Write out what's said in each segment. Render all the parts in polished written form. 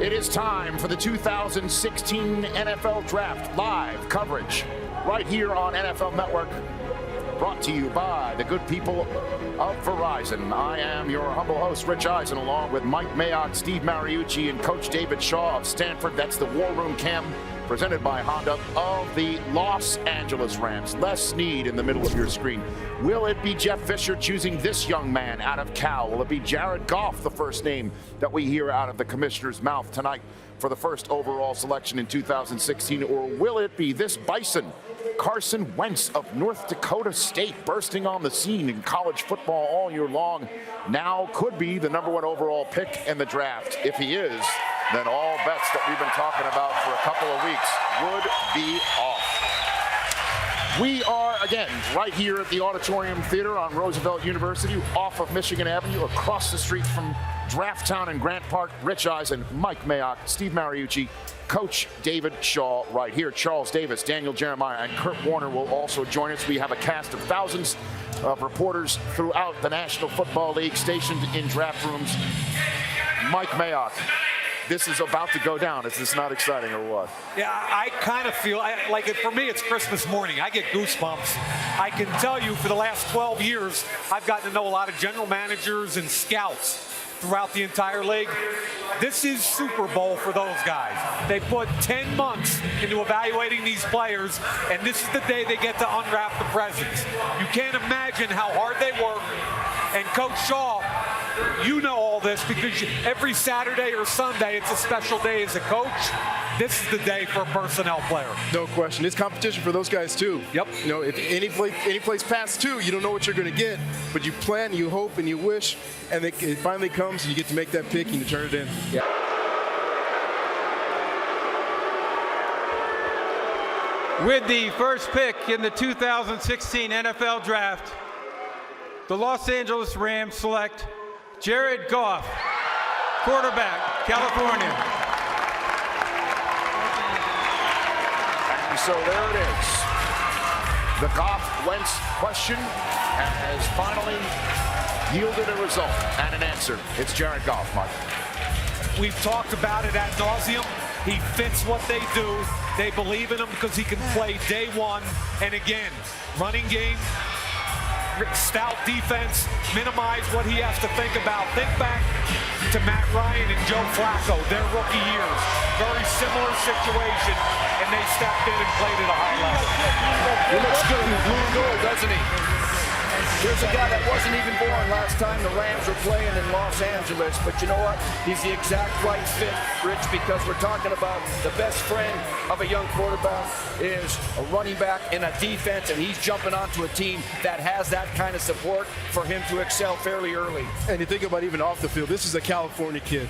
It is time for the 2016 NFL Draft live coverage right here on NFL Network, brought to you by the good people of Verizon. I am your humble host, Rich Eisen, along with Mike Mayock, Steve Mariucci, and Coach David Shaw of Stanford. That's the War Room Cam, presented by Honda of the Los Angeles Rams. Les Snead in the middle of your screen. Will it be Jeff Fisher choosing this young man out of Cal? Will it be Jared Goff, the first name that we hear out of the commissioner's mouth tonight for the first overall selection in 2016? Or will it be this bison, Carson Wentz of North Dakota State, bursting on the scene in college football all year long, now could be the #1 overall pick in the draft? If he is, then all bets that we've been talking about for a couple of weeks would be off. We are, again, right here at the Auditorium Theater on Roosevelt University, off of Michigan Avenue, across the street from Draft Town and Grant Park. Rich Eisen, Mike Mayock, Steve Mariucci, Coach David Shaw right here. Charles Davis, Daniel Jeremiah, and Kurt Warner will also join us. We have a cast of thousands of reporters throughout the National Football League stationed in draft rooms. Mike Mayock, this is about to go down. Is this not exciting or what? Yeah, I kind of feel like for me, it's Christmas morning. I get goosebumps. I can tell you for the last 12 years, I've gotten to know a lot of general managers and scouts throughout the entire league. This is Super Bowl for those guys. They put 10 months into evaluating these players, and this is the day they get to unwrap the presents. You can't imagine how hard they work. And Coach Shaw, you know all this because every Saturday or Sunday, it's a special day as a coach. This is the day for a personnel player. No question. It's competition for those guys, too. Yep. You know, if any place past 2, you don't know what you're going to get, but you plan, you hope, and you wish, and it finally comes, and you get to make that pick, and you turn it in. Yeah. With the first pick in the 2016 NFL Draft, the Los Angeles Rams select Jared Goff, quarterback, California. And so there it is. The Goff-Wentz question has finally yielded a result and an answer. It's Jared Goff, Mike. We've talked about it ad nauseum. He fits what they do. They believe in him because he can play day one. And again, running game, stout defense, minimize what he has to think about. Think back to Matt Ryan and Joe Flacco, their rookie years. Very similar situation, and they stepped in and played at a high level. He looks good in blue and gold, doesn't he? Here's a guy that wasn't even born last time the Rams were playing in Los Angeles, but you know what? He's the exact right fit, Rich, because we're talking about the best friend of a young quarterback is a running back in a defense, and he's jumping onto a team that has that kind of support for him to excel fairly early. And you think about even off the field, this is a California kid.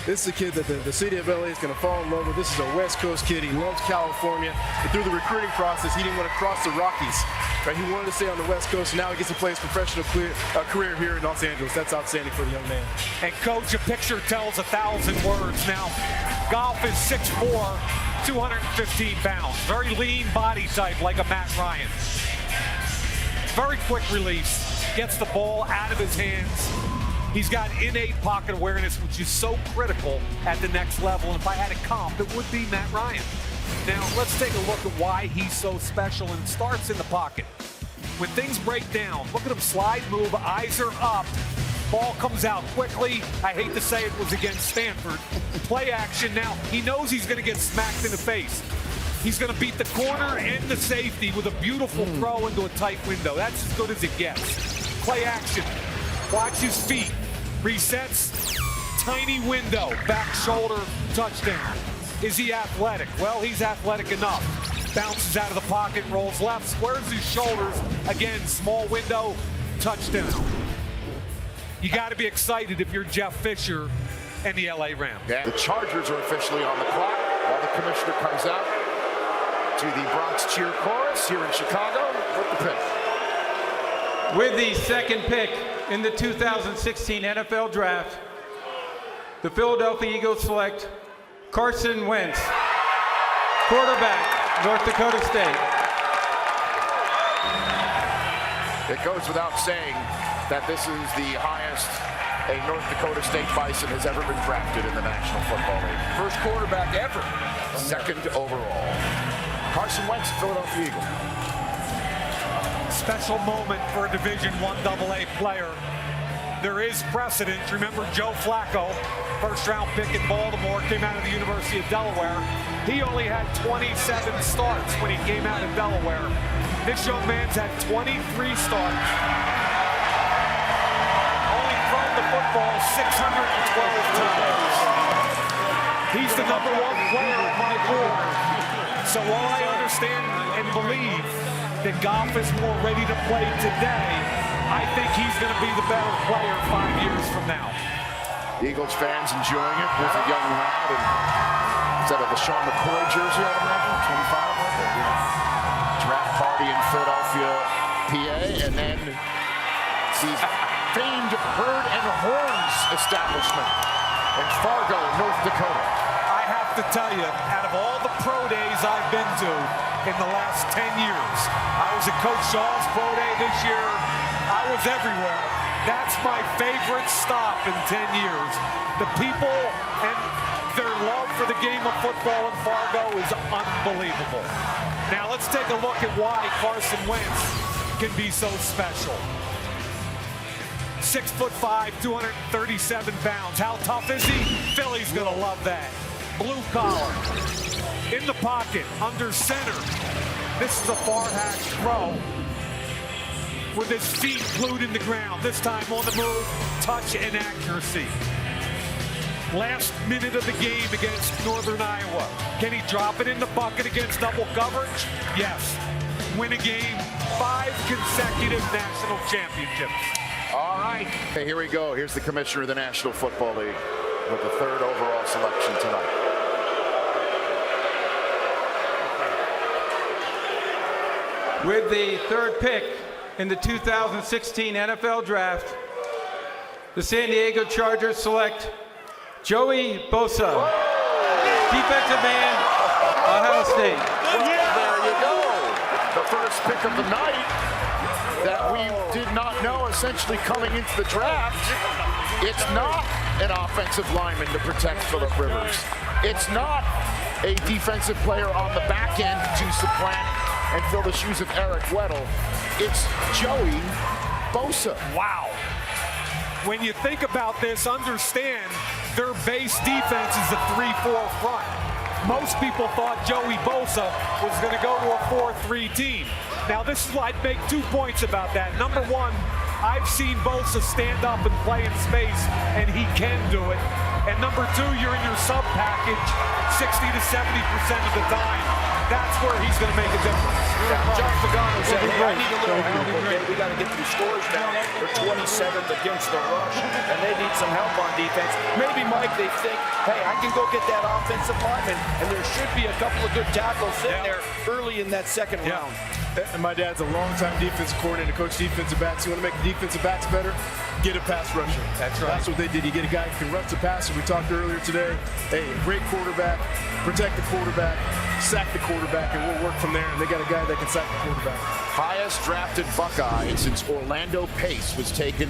This is a kid that the city of LA is going to fall in love with. This is a West Coast kid. He loves California. And through the recruiting process, he didn't want to cross the Rockies. Right? He wanted to stay on the West Coast. And now he gets to play his professional career here in Los Angeles. That's outstanding for the young man. And Coach, a picture tells 1,000 words. Now, Goff is 6'4", 215 pounds. Very lean body type like a Matt Ryan. Very quick release. Gets the ball out of his hands. He's got innate pocket awareness, which is so critical at the next level. And if I had a comp, it would be Matt Ryan. Now, let's take a look at why he's so special, and it starts in the pocket. When things break down, look at him slide, move, eyes are up. Ball comes out quickly. I hate to say it was against Stanford. Play action now. He knows he's going to get smacked in the face. He's going to beat the corner and the safety with a beautiful throw into a tight window. That's as good as it gets. Play action. Watch his feet. Resets. Tiny window. Back shoulder. Touchdown. Is he athletic? Well, he's athletic enough. Bounces out of the pocket, rolls left, squares his shoulders. Again, small window. Touchdown. You got to be excited if you're Jeff Fisher and the LA Rams. Yeah. The Chargers are officially on the clock while the commissioner comes out to the Bronx cheer chorus here in Chicago with the pick. With the second pick in the 2016 NFL Draft, the Philadelphia Eagles select Carson Wentz, quarterback, North Dakota State. It goes without saying that this is the highest a North Dakota State Bison has ever been drafted in the National Football League. First quarterback ever. Second overall. Carson Wentz, Philadelphia Eagle. Special moment for a Division I AA player. There is precedent. Remember Joe Flacco, first-round pick in Baltimore, came out of the University of Delaware. He only had 27 starts when he came out of Delaware. This young man's had 23 starts. Only thrown the football 612 times. He's the #1 player on my board. So while I understand and believe that Goff is more ready to play today, I think he's going to be the better player 5 years from now. Eagles fans enjoying it with a young lad. And instead of the Sean McCoy jersey, I'd imagine, 25. Draft party in Philadelphia, PA, and then the famed Herd and Horns establishment in Fargo, North Dakota. I have to tell you, out of all the pro days I've been to in the last 10 years, I was at Coach Shaw's pro day this year. I was everywhere. That's my favorite stop in 10 years. The people and their love for the game of football in Fargo is unbelievable. Now let's take a look at why Carson Wentz can be so special. 6'5", 237 pounds. How tough is he? Philly's gonna love that. Blue collar, in the pocket, under center. This is a far hash throw with his feet glued in the ground. This time on the move, touch and accuracy. Last minute of the game against Northern Iowa. Can he drop it in the bucket against double coverage? Yes. Win a game, 5 consecutive national championships. All right. Okay, here we go. Here's the commissioner of the National Football League with the 3rd overall selection tonight. With the 3rd pick in the 2016 NFL Draft, the San Diego Chargers select Joey Bosa, defensive end, Ohio State. Well, there you go. The first pick of the night that we did not know essentially coming into the draft. It's not an offensive lineman to protect Phillip Rivers. It's not a defensive player on the back end to supplant and fill the shoes of Eric Weddle. It's Joey Bosa. Wow. When you think about this, understand their base defense is a 3-4 front. Most people thought Joey Bosa was going to go to a 4-3 team. Now, this is why I'd make 2 points about that. Number one, I've seen Bosa stand up and play in space, and he can do it. And number two, you're in your sub package 60 to 70% of the time. That's where he's going to make a difference. Yeah, John Pagano said, hey, I need a little help. Okay, we got to get these scores down. They're 27th against the rush, and they need some help on defense. Maybe, Mike, they think, hey, I can go get that offensive lineman, and there should be a couple of good tackles sitting there early in that second round. And my dad's a longtime defensive coordinator, coach defensive backs. You want to make the defensive backs better? Get a pass rusher. That's right. That's what they did. You get a guy who can rush the passer. We talked earlier today. Hey, great quarterback, protect the quarterback, sack the quarterback, and we'll work from there. And they got a guy that can sack the quarterback. Highest drafted Buckeye since Orlando Pace was taken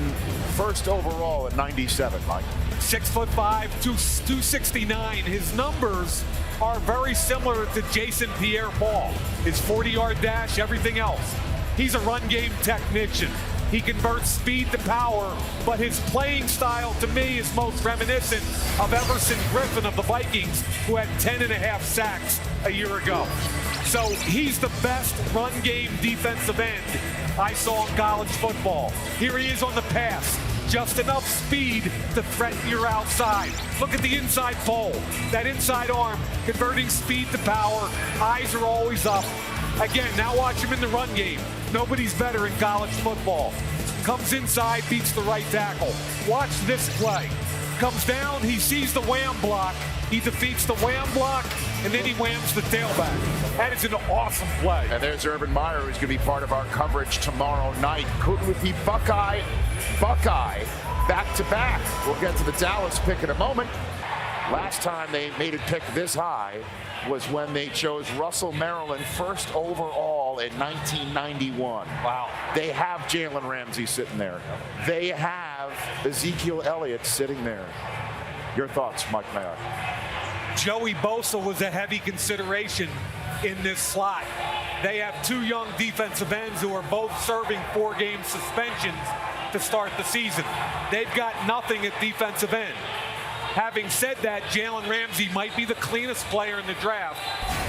1st overall at 97, Mike. 6'5", 269. His numbers are very similar to Jason Pierre-Paul. His 40-yard dash, everything else. He's a run game technician. He converts speed to power, but his playing style to me is most reminiscent of Everson Griffin of the Vikings, who had 10.5 sacks a year ago. So he's the best run game defensive end I saw in college football. Here he is on the pass. Just enough speed to threaten your outside. Look at the inside pole. That inside arm, converting speed to power. Eyes are always up. Again, now watch him in the run game. Nobody's better in college football. Comes inside, beats the right tackle. Watch this play. Comes down, he sees the wham block. He defeats the wham block, and then he whams the tailback. That is an awesome play. And there's Urban Meyer, who's going to be part of our coverage tomorrow night. Could it be Buckeye, back-to-back? We'll get to the Dallas pick in a moment. Last time they made a pick this high was when they chose Russell Maryland 1st overall in 1991. Wow. They have Jalen Ramsey sitting there. They have have Ezekiel Elliott sitting there. Your thoughts, Mike Mayock? Joey Bosa was a heavy consideration in this slot. They have two young defensive ends who are both serving 4-game suspensions to start the season. They've got nothing at defensive end. Having said that, Jalen Ramsey might be the cleanest player in the draft.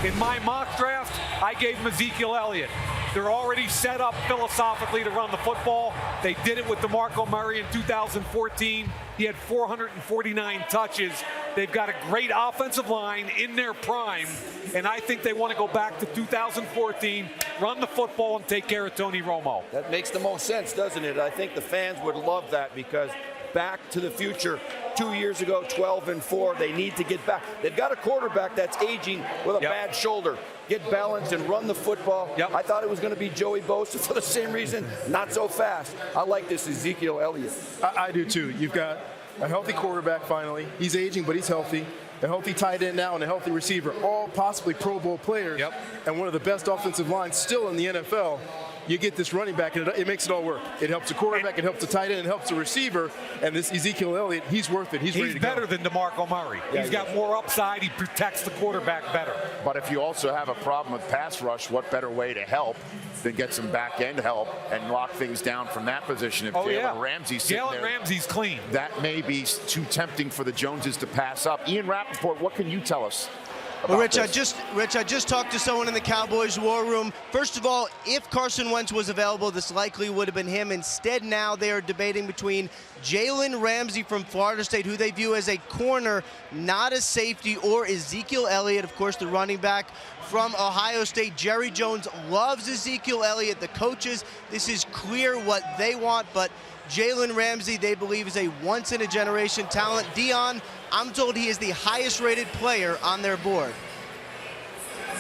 In my mock draft, I gave him Ezekiel Elliott. They're already set up philosophically to run the football. They did it with DeMarco Murray in 2014. He had 449 touches. They've got a great offensive line in their prime, and I think they want to go back to 2014, run the football, and take care of Tony Romo. That makes the most sense, doesn't it? I think the fans would love that because Back to the Future 2 years ago, 12-4. They need to get back. They've got a quarterback that's aging with a bad shoulder. Get balanced and run the football. I thought it was going to be Joey Bosa for the same reason. Not so fast. I like this Ezekiel Elliott. I do too. You've got a healthy quarterback finally. He's aging, but he's healthy. A healthy tight end now and a healthy receiver, all possibly Pro Bowl players, and one of the best offensive lines still in the NFL. You get this running back, and it makes it all work. It helps the quarterback, it helps the tight end, it helps the receiver, and this Ezekiel Elliott, he's worth it. He's ready to go. He's better than DeMarco Murray. He's got more upside. He protects the quarterback better. But if you also have a problem with pass rush, what better way to help than get some back-end help and lock things down from that position? If Jalen Ramsey's sitting there, Jalen Ramsey's clean. That may be too tempting for the Joneses to pass up. Ian Rappaport, what can you tell us? Well, Rich, I just talked to someone in the Cowboys war room. First of all, if Carson Wentz was available, this likely would have been him. Instead, now they are debating between Jalen Ramsey from Florida State, who they view as a corner, not a safety, or Ezekiel Elliott, of course, the running back from Ohio State. Jerry Jones loves Ezekiel Elliott. The coaches, this is clear what they want, but Jalen Ramsey, they believe, is a once-in-a-generation talent. Dion, I'm told he is the highest-rated player on their board.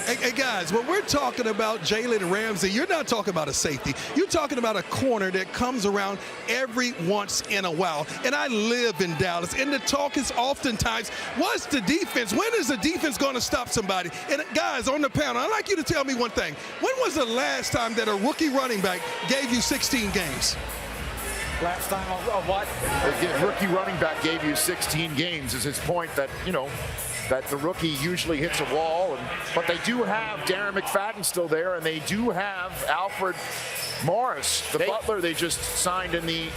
Hey, guys, when we're talking about Jalen Ramsey, you're not talking about a safety. You're talking about a corner that comes around every once in a while. And I live in Dallas, and the talk is oftentimes, what's the defense? When is the defense going to stop somebody? And guys, on the panel, I'd like you to tell me one thing. When was the last time that a rookie running back gave you 16 games? Last time of what? The rookie running back gave you 16 games is his point that, that the rookie usually hits a wall. But they do have Darren McFadden still there, and they do have Alfred Morris, the butler they just signed in the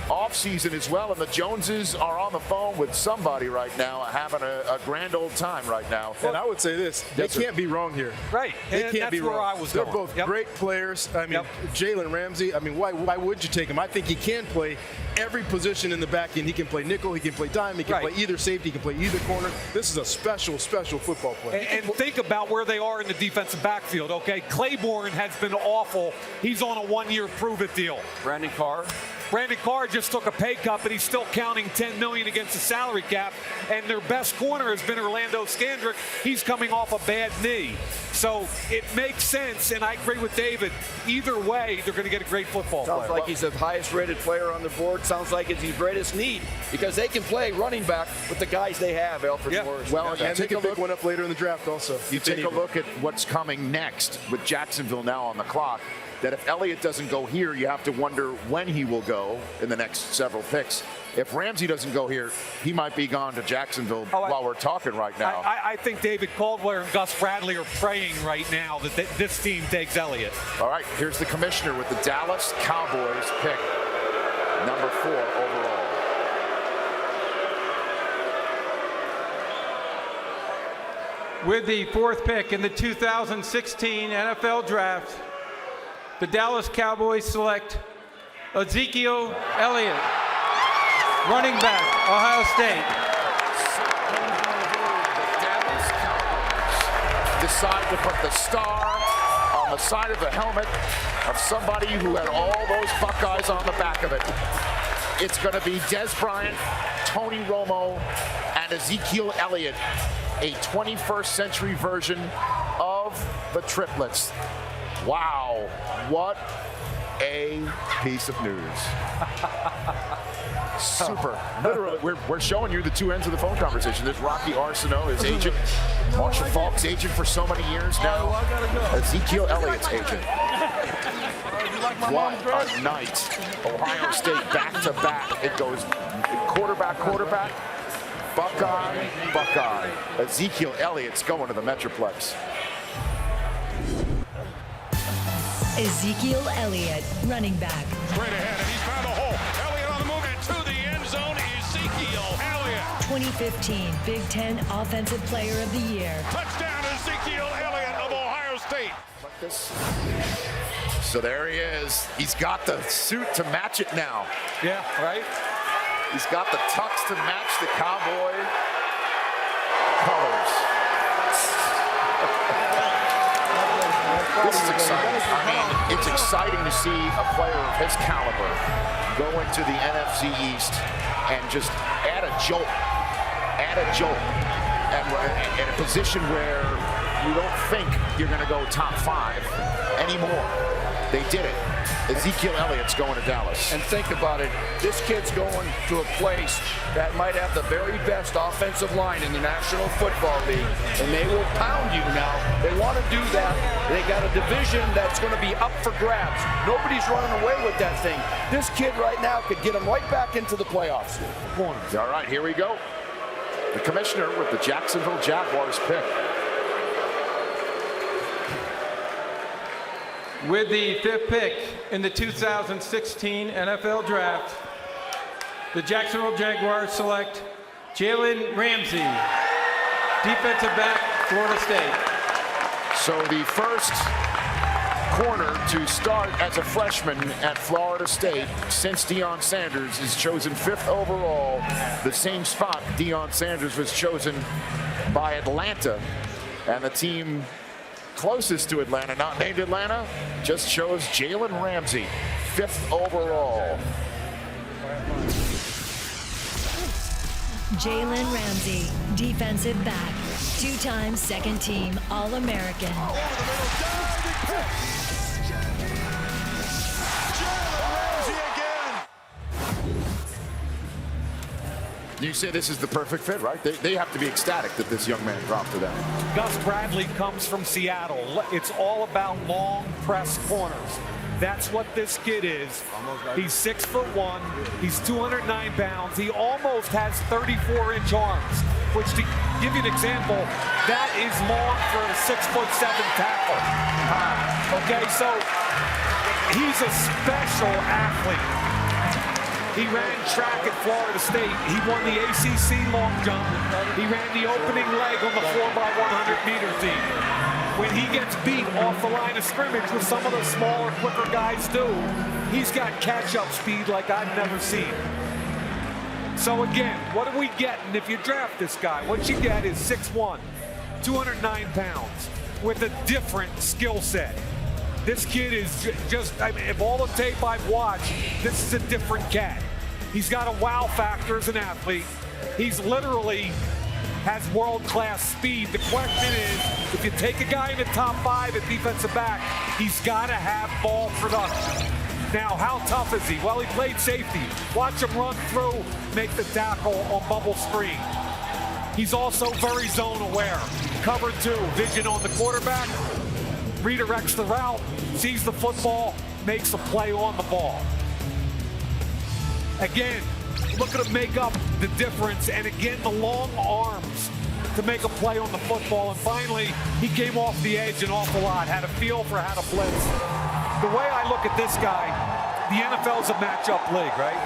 offseason as well. And the Joneses are on the phone with somebody right now, having a grand old time right now. And I would say this, they can't be wrong here. Right. They can't be wrong. Where I was They're going. both great players. I mean, Jalen Ramsey, I mean, why would you take him? I think he can play every position in the back end. He can play nickel, he can play dime, he can play either safety, he can play either corner. This is a special football player. And think about where they are in the defensive backfield, okay? Claiborne has been awful. He's on a one-year prove-it deal. Brandon Carr just took a pay cut, but he's still counting $10 million against the salary cap. And their best corner has been Orlando Scandrick. He's coming off a bad knee. So it makes sense, and I agree with David. Either way, they're going to get a great football player. Sounds like he's the highest-rated player on the board. Sounds like it's his greatest need because they can play running back with the guys they have, Alfred Morris. Well, and they can pick one up later in the draft also. You take a look at what's coming next with Jacksonville now on the clock. That if Elliott doesn't go here, you have to wonder when he will go in the next several picks. If Ramsey doesn't go here, he might be gone to Jacksonville while we're talking right now. I think David Caldwell and Gus Bradley are praying right now that this team takes Elliott. All right, here's the commissioner with the Dallas Cowboys pick, number 4 overall. With the 4th pick in the 2016 NFL Draft, the Dallas Cowboys select Ezekiel Elliott, running back, Ohio State. The Dallas Cowboys decide to put the star on the side of the helmet of somebody who had all those Buckeyes on the back of it. It's going to be Dez Bryant, Tony Romo, and Ezekiel Elliott, a 21st century version of the triplets. Wow, what a piece of news. Super. Literally, we're showing you the two ends of the phone conversation. There's Rocky Arsenault, his agent, Marshall Faulk's agent for so many years now, Ezekiel Elliott's agent. What a night. Ohio State back-to-back. It goes quarterback, Buckeye. Ezekiel Elliott's going to the Metroplex. Ezekiel Elliott, running back. Straight ahead, and he's found a hole. Elliott on the move into the end zone. Ezekiel Elliott. 2015 Big Ten Offensive Player of the Year. Touchdown, Ezekiel Elliott of Ohio State. Like this. So there he is. He's got the suit to match it now. Yeah, right? He's got the tux to match the Cowboy colors. This is exciting. I mean, it's exciting to see a player of his caliber go into the NFC East and just add a jolt, and in a position where you don't think you're going to go top 5 anymore. They did it. Ezekiel Elliott's going to Dallas. And think about it, this kid's going to a place that might have the very best offensive line in the National Football League, and they will pound you now. They want to do that. They got a division that's going to be up for grabs. Nobody's running away with that thing. This kid right now could get them right back into the playoffs. All right, here we go. The commissioner with the Jacksonville Jaguars pick. With the 5th pick in the 2016 NFL Draft, the Jacksonville Jaguars select Jalen Ramsey, defensive back, Florida State. So the first corner to start as a freshman at Florida State since Deion Sanders is chosen 5th overall, the same spot Deion Sanders was chosen by Atlanta, and the team closest to Atlanta, not named Atlanta, just chose Jalen Ramsey, 5th overall. Jalen Ramsey, defensive back, 2-time second-team All-American. You say this is the perfect fit, right? They have to be ecstatic that this young man dropped to them. Gus Bradley comes from Seattle. It's all about long press corners. That's what this kid is. He's 6'1". He's 209 pounds. He almost has 34-inch arms, which, to give you an example, that is long for a 6'7" tackle. Okay, so he's a special athlete. He ran track at Florida State. He won the ACC long jump. He ran the opening leg on the 4x100-meter team. When he gets beat off the line of scrimmage with some of the smaller, quicker guys do, he's got catch-up speed like I've never seen. So again, what are we getting if you draft this guy? What you get is 6'1", 209 pounds, with a different skill set. This kid is just, I mean, of all the tape I've watched, this is a different cat. He's got a wow factor as an athlete. He's literally has world-class speed. The question is, if you take a guy in the top 5 at defensive back, he's got to have ball production. Now, how tough is he? Well, he played safety. Watch him run through, make the tackle on bubble screen. He's also very zone aware. Cover 2, vision on the quarterback, redirects the route, sees the football, makes a play on the ball. Again, look at him make up the difference, and again, the long arms to make a play on the football. And finally, he came off the edge an awful lot, had a feel for how to blitz. The way I look at this guy, the NFL's a matchup league, right?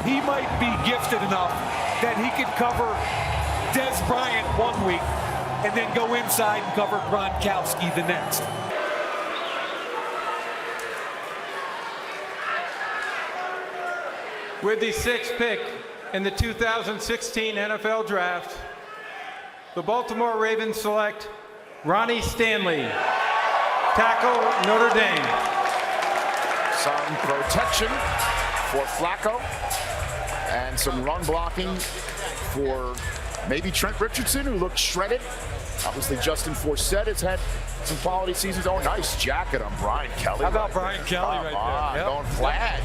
He might be gifted enough that he could cover Des Bryant one week and then go inside and cover Gronkowski the next. With the 6th pick in the 2016 NFL Draft, the Baltimore Ravens select Ronnie Stanley, tackle, Notre Dame. Some protection for Flacco and some run blocking for maybe Trent Richardson, who looked shredded. Obviously, Justin Forsett has had some quality seasons. Oh, nice jacket on Brian Kelly. How about Brian Kelly right there? Yep. Going flat.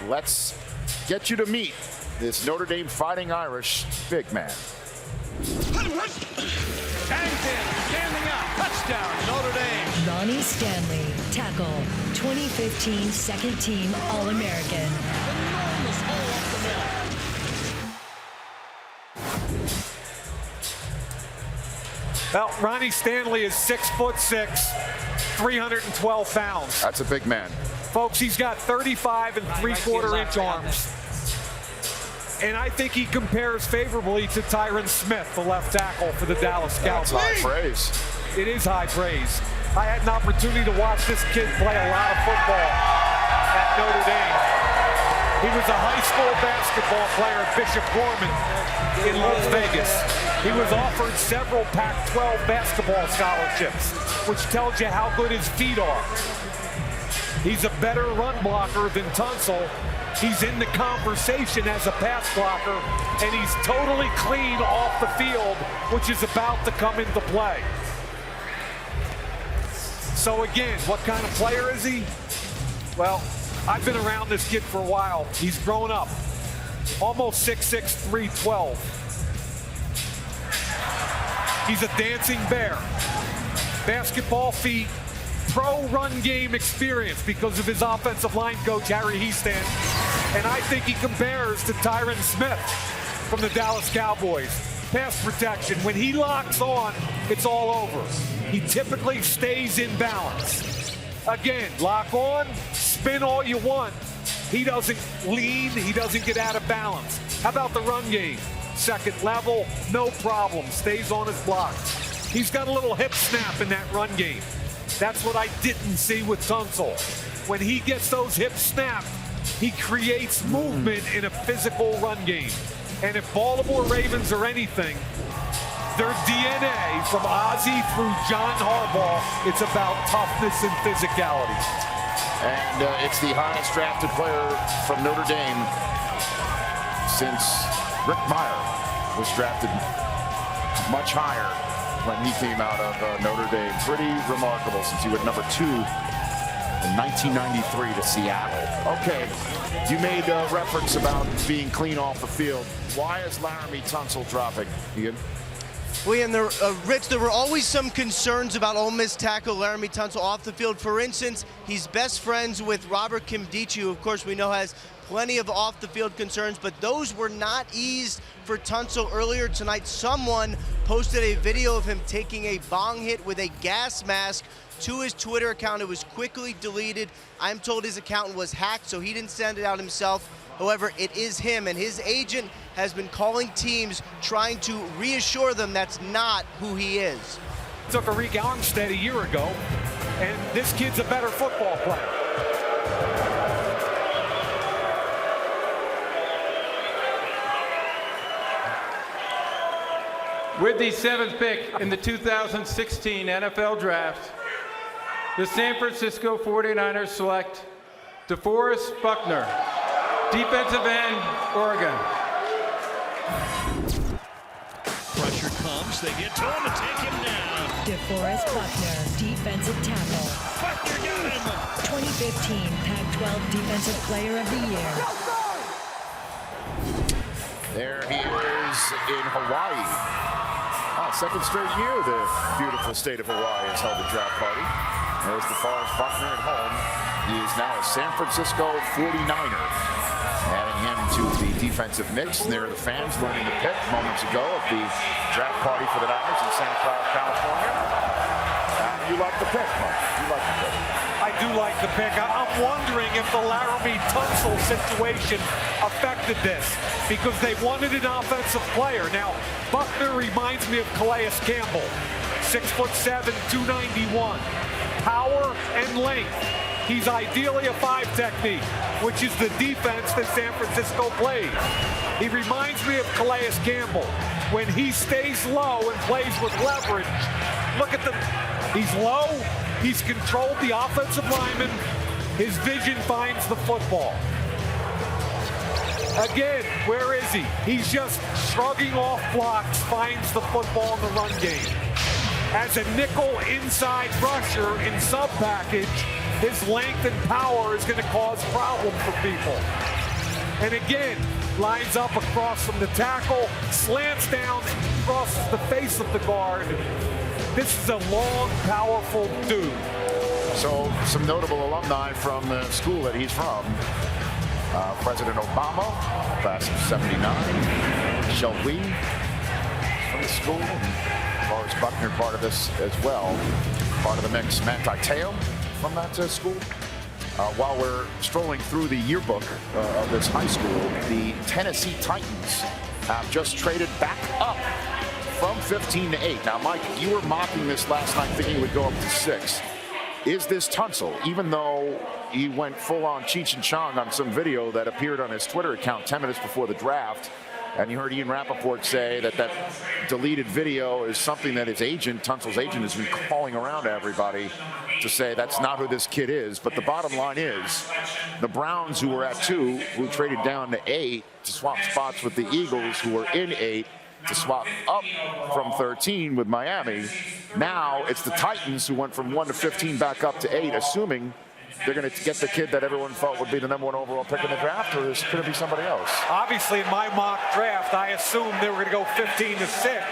Let's get you to meet this Notre Dame Fighting Irish big man. Tagged in, standing up, touchdown, Notre Dame. Ronnie Stanley, tackle, 2015 second team All-American. Well, Ronnie Stanley is 6'6", 312 pounds. That's a big man. Folks, he's got 35 3/4 inch arms. And I think he compares favorably to Tyron Smith, the left tackle for the Dallas Cowboys. That's high praise. It is high praise. I had an opportunity to watch this kid play a lot of football at Notre Dame. He was a high school basketball player at Bishop Gorman in Las Vegas. He was offered several Pac-12 basketball scholarships, which tells you how good his feet are. He's a better run blocker than Tunsil. He's in the conversation as a pass blocker, and he's totally clean off the field, which is about to come into play. So again, what kind of player is he? Well, I've been around this kid for a while. He's grown up. Almost 6'6", 312. He's a dancing bear. Basketball feet, pro run game experience because of his offensive line coach, Harry Hiestand. And I think he compares to Tyron Smith from the Dallas Cowboys. Pass protection, when he locks on, it's all over. He typically stays in balance. Again, lock on, spin all you want. He doesn't lean, he doesn't get out of balance. How about the run game? Second level, no problem, stays on his block. He's got a little hip snap in that run game. That's what I didn't see with Tunsil. When he gets those hips snapped, he creates movement in a physical run game. And if Baltimore Ravens are anything, their DNA from Ozzie through John Harbaugh, it's about toughness and physicality. And it's the highest drafted player from Notre Dame since Rick Meyer was drafted much higher when he came out of Notre Dame. Pretty remarkable since he went number 2 in 1993 to Seattle. Okay, you made a reference about being clean off the field. Why is Laramie Tunsil dropping, Ian? Well, Ian, Rich, there were always some concerns about Ole Miss tackle Laramie Tunsil off the field. For instance, he's best friends with Robert Kimdichie, who of course we know has plenty of off-the-field concerns, but those were not eased for Tunsil earlier tonight. Someone posted a video of him taking a bong hit with a gas mask to his Twitter account. It was quickly deleted. I'm told his account was hacked, so he didn't send it out himself. However, it is him, and his agent has been calling teams trying to reassure them that's not who he is. Took Arik Armstead a year ago, and this kid's a better football player. With the 7th pick in the 2016 NFL Draft, the San Francisco 49ers select DeForest Buckner, defensive end, Oregon. Pressure comes, they get to him and take him down. DeForest Buckner, defensive tackle. Buckner got him. 2015 Pac-12 Defensive Player of the Year. There he is in Hawaii. Second straight year the beautiful state of Hawaii has held a draft party. There's DeForest Buckner at home. He is now a San Francisco 49er. Adding him to the defensive mix. And there are the fans learning the pick moments ago of the draft party for the Niners in Santa Clara, California. You like the pick, Mark? You like the pick? I do like the pick. I'm wondering if the Laramie Tunsil situation affected this because they wanted an offensive player. Now, Buckner reminds me of Calais Campbell, 6'7", 291. Power and length. He's ideally a 5 technique, which is the defense that San Francisco plays. He reminds me of Calais Campbell. When he stays low and plays with leverage, look at he's low, he's controlled the offensive lineman, his vision finds the football. Again, where is he? He's just shrugging off blocks, finds the football in the run game. As a nickel inside rusher in sub package, his length and power is going to cause problems for people. And again, lines up across from the tackle, slants down, and crosses the face of the guard. This is a long, powerful dude. So some notable alumni from the school that he's from. President Obama, class of '79. Michelle Lee from the school. And Boris Buckner, part of this as well. Part of the mix. Manti Te'o from that school. While we're strolling through the yearbook of this high school, the Tennessee Titans have just traded back up from 15 to 8. Now, Mike, you were mocking this last night, thinking it would go up to 6. Is this Tunsil, even though he went full-on Cheech and Chong on some video that appeared on his Twitter account 10 minutes before the draft, and you heard Ian Rappaport say that that deleted video is something that his agent, Tunsil's agent, has been calling around to everybody to say that's not who this kid is. But the bottom line is the Browns, who were at 2, who traded down to 8 to swap spots with the Eagles, who were in 8, to swap up from 13 with Miami. Now it's the Titans who went from 1 to 15 back up to 8, assuming they're going to get the kid that everyone felt would be the #1 overall pick in the draft, or is it going to be somebody else? Obviously, in my mock draft, I assumed they were going to go 15 to 6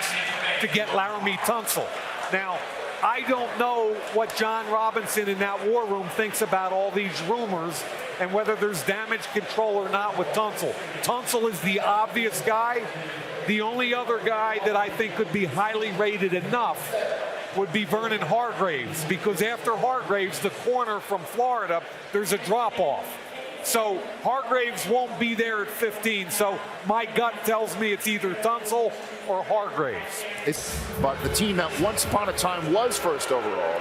to get Laramie Tunsil. Now, I don't know what John Robinson in that war room thinks about all these rumors and whether there's damage control or not with Tunsil. Tunsil is the obvious guy. The only other guy that I think could be highly rated enough would be Vernon Hargreaves, because after Hargreaves, the corner from Florida, there's a drop-off. So Hargreaves won't be there at 15, so my gut tells me it's either Tunsil or Hargreaves. But the team that once upon a time was 1st overall,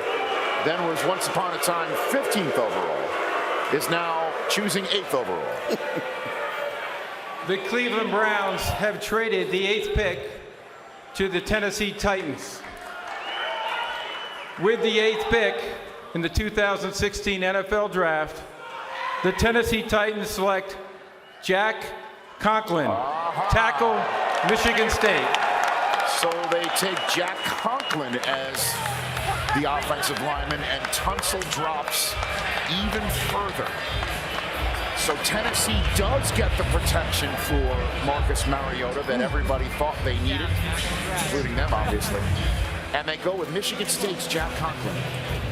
then was once upon a time 15th overall, is now choosing 8th overall. The Cleveland Browns have traded the 8th pick to the Tennessee Titans. With the 8th pick in the 2016 NFL Draft, the Tennessee Titans select Jack Conklin, tackle, Michigan State. So they take Jack Conklin as the offensive lineman, and Tunsil drops even further. So Tennessee does get the protection for Marcus Mariota that everybody thought they needed, including them, obviously. And they go with Michigan State's Jack Conklin.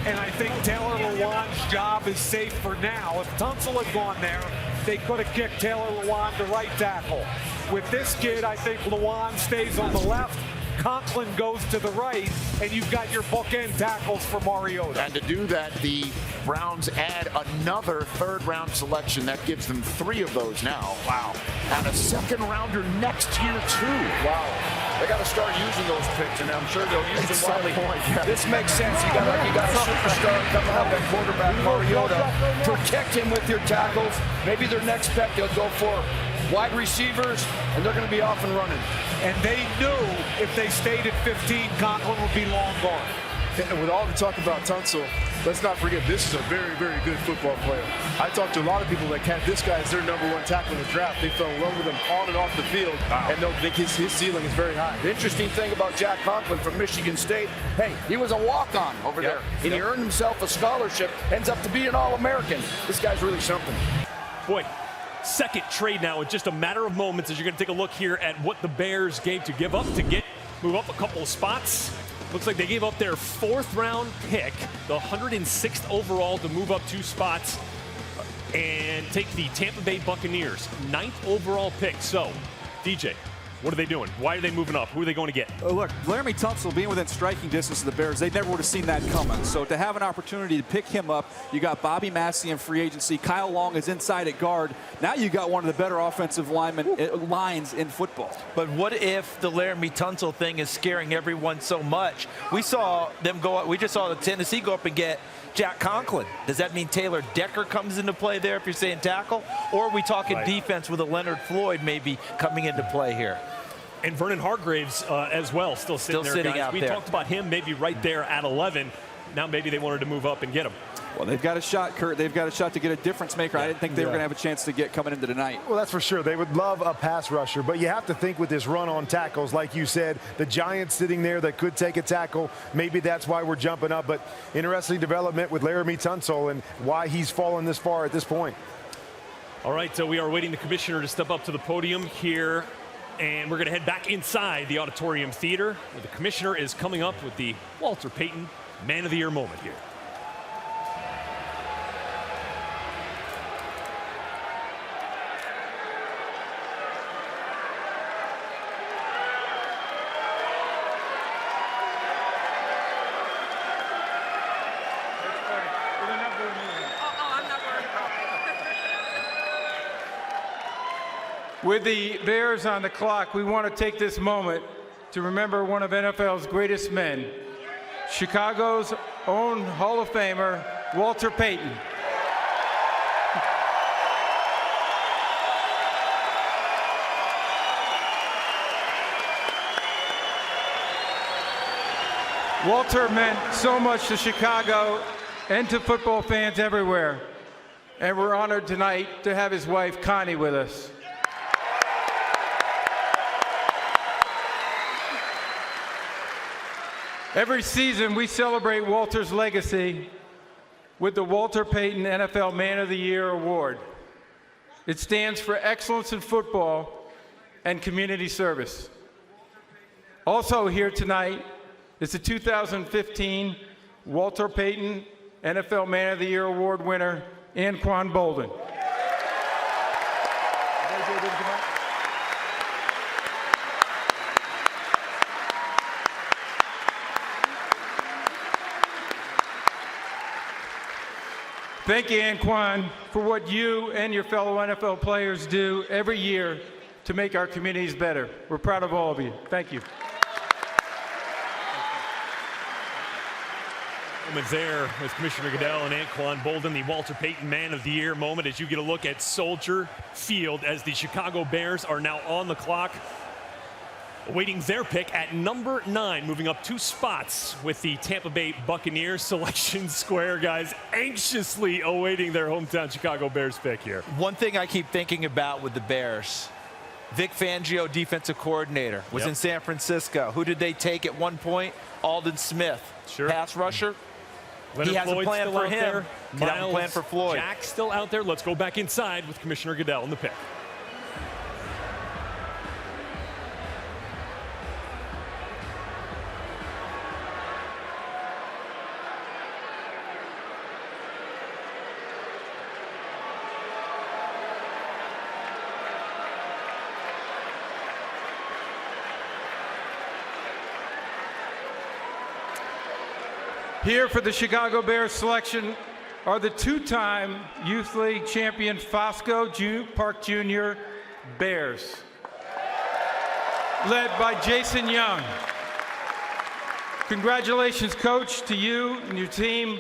And I think Taylor Lewan's job is safe for now. If Tunsil had gone there, they could have kicked Taylor Lewan to right tackle. With this kid, I think Lewan stays on the left, Conklin goes to the right, and you've got your bookend tackles for Mariota. And to do that, the Browns add another 3rd-round selection. That gives them 3 of those now. Wow. And a 2nd-rounder next year, too. Wow. They got to start using those picks, and I'm sure they'll use them widely. Yeah. This makes sense. You got a superstar coming up at quarterback, Mariota. Protect him with your tackles. Maybe their next pick they'll go for wide receivers, and they're going to be off and running. And they knew if they stayed at 15, Conklin would be long gone. And with all the talk about Tunsil, let's not forget this is a very, very good football player. I talked to a lot of people that had this guy as their #1 tackle in the draft. They fell in love with him on and off the field, and they'll think his ceiling is very high. The interesting thing about Jack Conklin from Michigan State, hey, he was a walk-on over there, and he earned himself a scholarship, ends up to be an All-American. This guy's really something. Boy, 2nd trade now in just a matter of moments as you're going to take a look here at what the Bears gave to give up to move up a couple of spots. Looks like they gave up their 4th-round pick, the 106th overall, to move up 2 spots and take the Tampa Bay Buccaneers, 9th overall pick. So, DJ, what are they doing? Why are they moving up? Who are they going to get? Look, Laramie Tunsil being within striking distance of the Bears, they never would have seen that coming. So to have an opportunity to pick him up, you got Bobby Massey in free agency. Kyle Long is inside at guard. Now you got one of the better offensive lines in football. But what if the Laramie Tunsil thing is scaring everyone so much? We saw them go up. We just saw the Tennessee go up and get Jack Conklin. Does that mean Taylor Decker comes into play there if you're saying tackle? Or are we talking defense with a Leonard Floyd maybe coming into play here? And Vernon Hargreaves as well, still sitting there, guys. We talked about him maybe right there at 11. Now maybe they wanted to move up and get him. Well, they've got a shot, Kurt. They've got a shot to get a difference maker. I didn't think they were going to have a chance to get coming into tonight. Well, that's for sure. They would love a pass rusher, but you have to think with this run on tackles, like you said, the Giants sitting there that could take a tackle. Maybe that's why we're jumping up, but interesting development with Laramie Tunsil and why he's fallen this far at this point. All right, so we are waiting the commissioner to step up to the podium here, and we're going to head back inside the Auditorium Theater, where the commissioner is coming up with the Walter Payton Man of the Year moment here. With the Bears on the clock, we want to take this moment to remember one of NFL's greatest men, Chicago's own Hall of Famer, Walter Payton. Walter meant so much to Chicago and to football fans everywhere, and we're honored tonight to have his wife, Connie, with us. Every season, we celebrate Walter's legacy with the Walter Payton NFL Man of the Year Award. It stands for excellence in football and community service. Also here tonight is the 2015 Walter Payton NFL Man of the Year Award winner, Anquan Boldin. Thank you, Anquan, for what you and your fellow NFL players do every year to make our communities better. We're proud of all of you. Thank you. Moment there with Commissioner Goodell and Anquan Boldin, the Walter Payton Man of the Year moment as you get a look at Soldier Field as the Chicago Bears are now on the clock, awaiting their pick at number 9, moving up 2 spots with the Tampa Bay Buccaneers. Selection Square, guys, anxiously awaiting their hometown Chicago Bears pick here. One thing I keep thinking about with the Bears, Vic Fangio, defensive coordinator, was in San Francisco. Who did they take at one point? Aldon Smith, pass rusher. Leonard he has Floyd's a plan still for out him. there. He has a plan for Floyd. Jack still out there. Let's go back inside with Commissioner Goodell in the pick. Here for the Chicago Bears selection are the 2-time Youth League champion Fosco Park Jr. Bears, led by Jason Young. Congratulations, Coach, to you and your team,